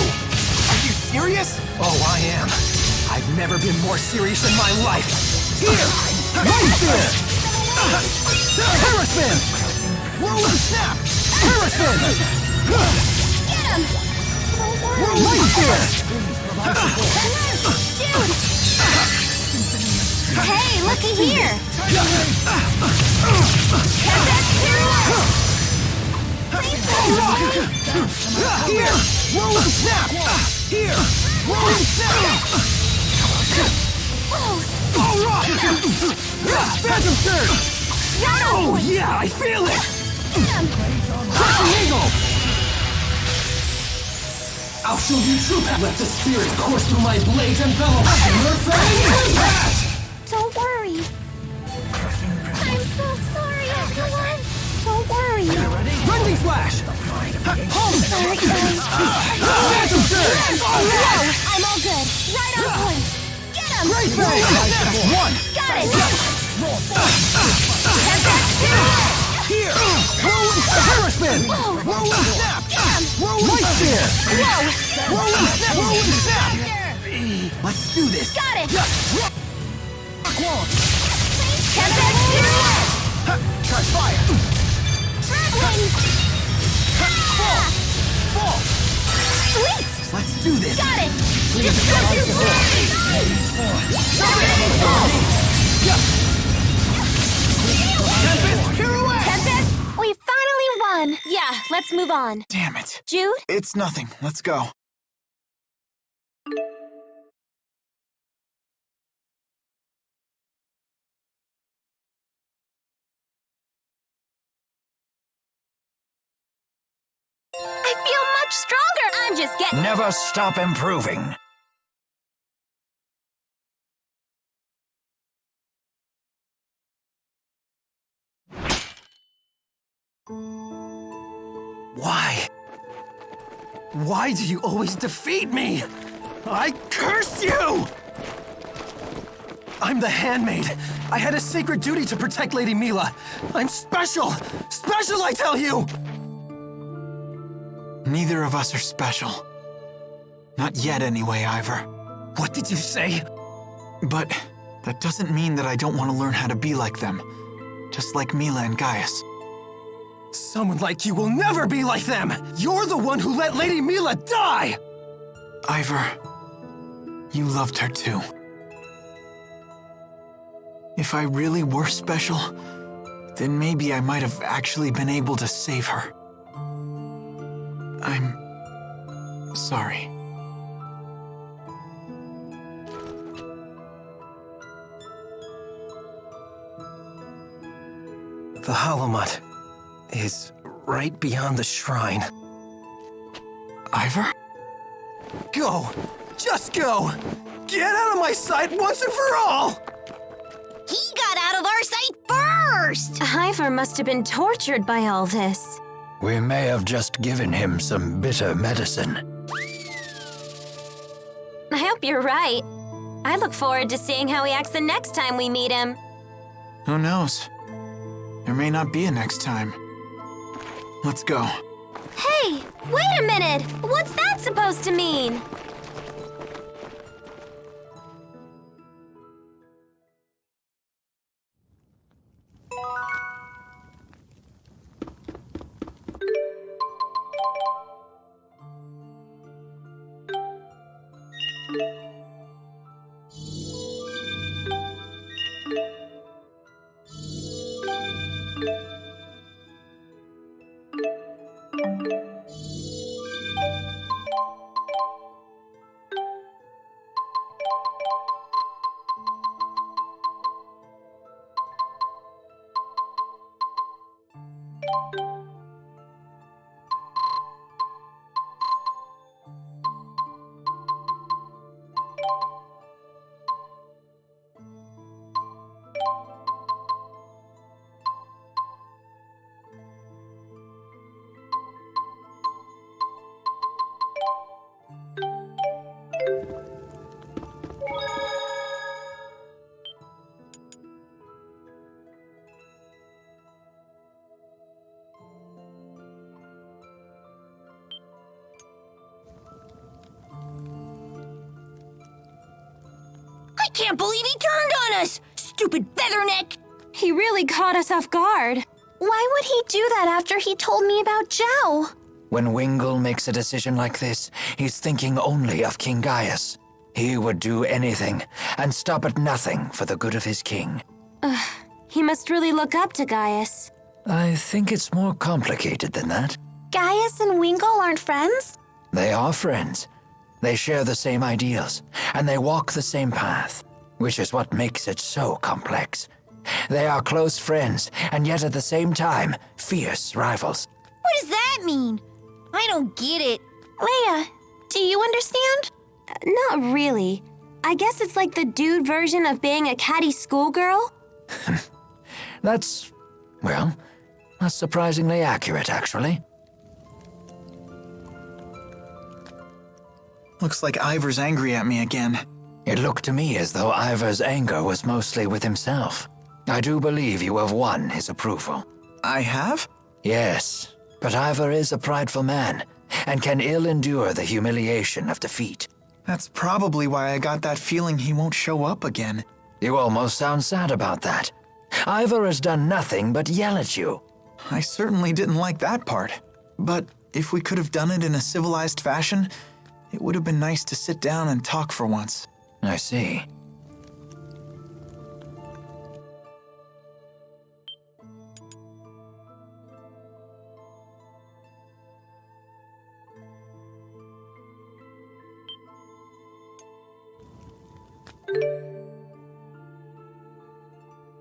Are you serious? Oh, I am. I've never been more serious in my life. Here! Right there! Paraspin! Whirl and snap! Paraspin! Get him! Right there! Dude! Hey, looky here! Here! Roll and snap! Here! Roll and snap! All right! Phantom Surge! Oh, yeah, I feel it! Crushing Eagle! I'll show you truth! Let the spirit course through my blades and bellow! Impact! Don't worry. I'm so sorry, everyone. Don't worry. Run these way! Sorry, guys. Whoa, I'm all good. Right on point. Get him! Great thing! One! Got it! Here! Rolling Paraspin! Rolling Snap! Rolling Spear! Rolling Snap! Rolling Snap! Let's do this! Got it! Rock wall! Try fire! Traveling! Fall! Sweet! Let's do this! Got it! Destructive Tempest, pirouette! Tempest, we finally won! Yeah, let's move on. Damn it. Jude? It's nothing. Let's go. I feel much stronger! I'm just getting... Never stop improving. Why? Why do you always defeat me? I curse you! I'm the handmaid. I had a sacred duty to protect Lady Milla. I'm special! Special, I tell you! Neither of us are special. Not yet, anyway, Ivor. What did you say? But that doesn't mean that I don't want to learn how to be like them. Just like Milla and Gaius. Someone like you will never be like them! You're the one who let Lady Milla die! Ivor, you loved her too. If I really were special, then maybe I might have actually been able to save her. I'm sorry. The Holomut is right beyond the shrine. Ivor? Go! Just go! Get out of my sight once and for all! He got out of our sight first! Ivor must have been tortured by all this. We may have just given him some bitter medicine. I hope you're right. I look forward to seeing how he acts the next time we meet him. Who knows? There may not be a next time. Let's go. Hey, wait a minute! What's that supposed to mean? I can't believe he turned on us! Stupid featherneck! He really caught us off guard. Why would he do that after he told me about Zhao? When Wingle makes a decision like this, he's thinking only of King Gaius. He would do anything and stop at nothing for the good of his king. He must really look up to Gaius. I think it's more complicated than that. Gaius and Wingle aren't friends? They are friends. They share the same ideals, and they walk the same path, which is what makes it so complex. They are close friends, and yet at the same time, fierce rivals. What does that mean? I don't get it. Leia, do you understand? Not really. I guess it's like the dude version of being a catty schoolgirl. That's surprisingly accurate, actually. Looks like Ivor's angry at me again. It looked to me as though Ivor's anger was mostly with himself. I do believe you have won his approval. I have? Yes, but Ivor is a prideful man, and can ill endure the humiliation of defeat. That's probably why I got that feeling he won't show up again. You almost sound sad about that. Ivor has done nothing but yell at you. I certainly didn't like that part. But if we could have done it in a civilized fashion, it would have been nice to sit down and talk for once. I see.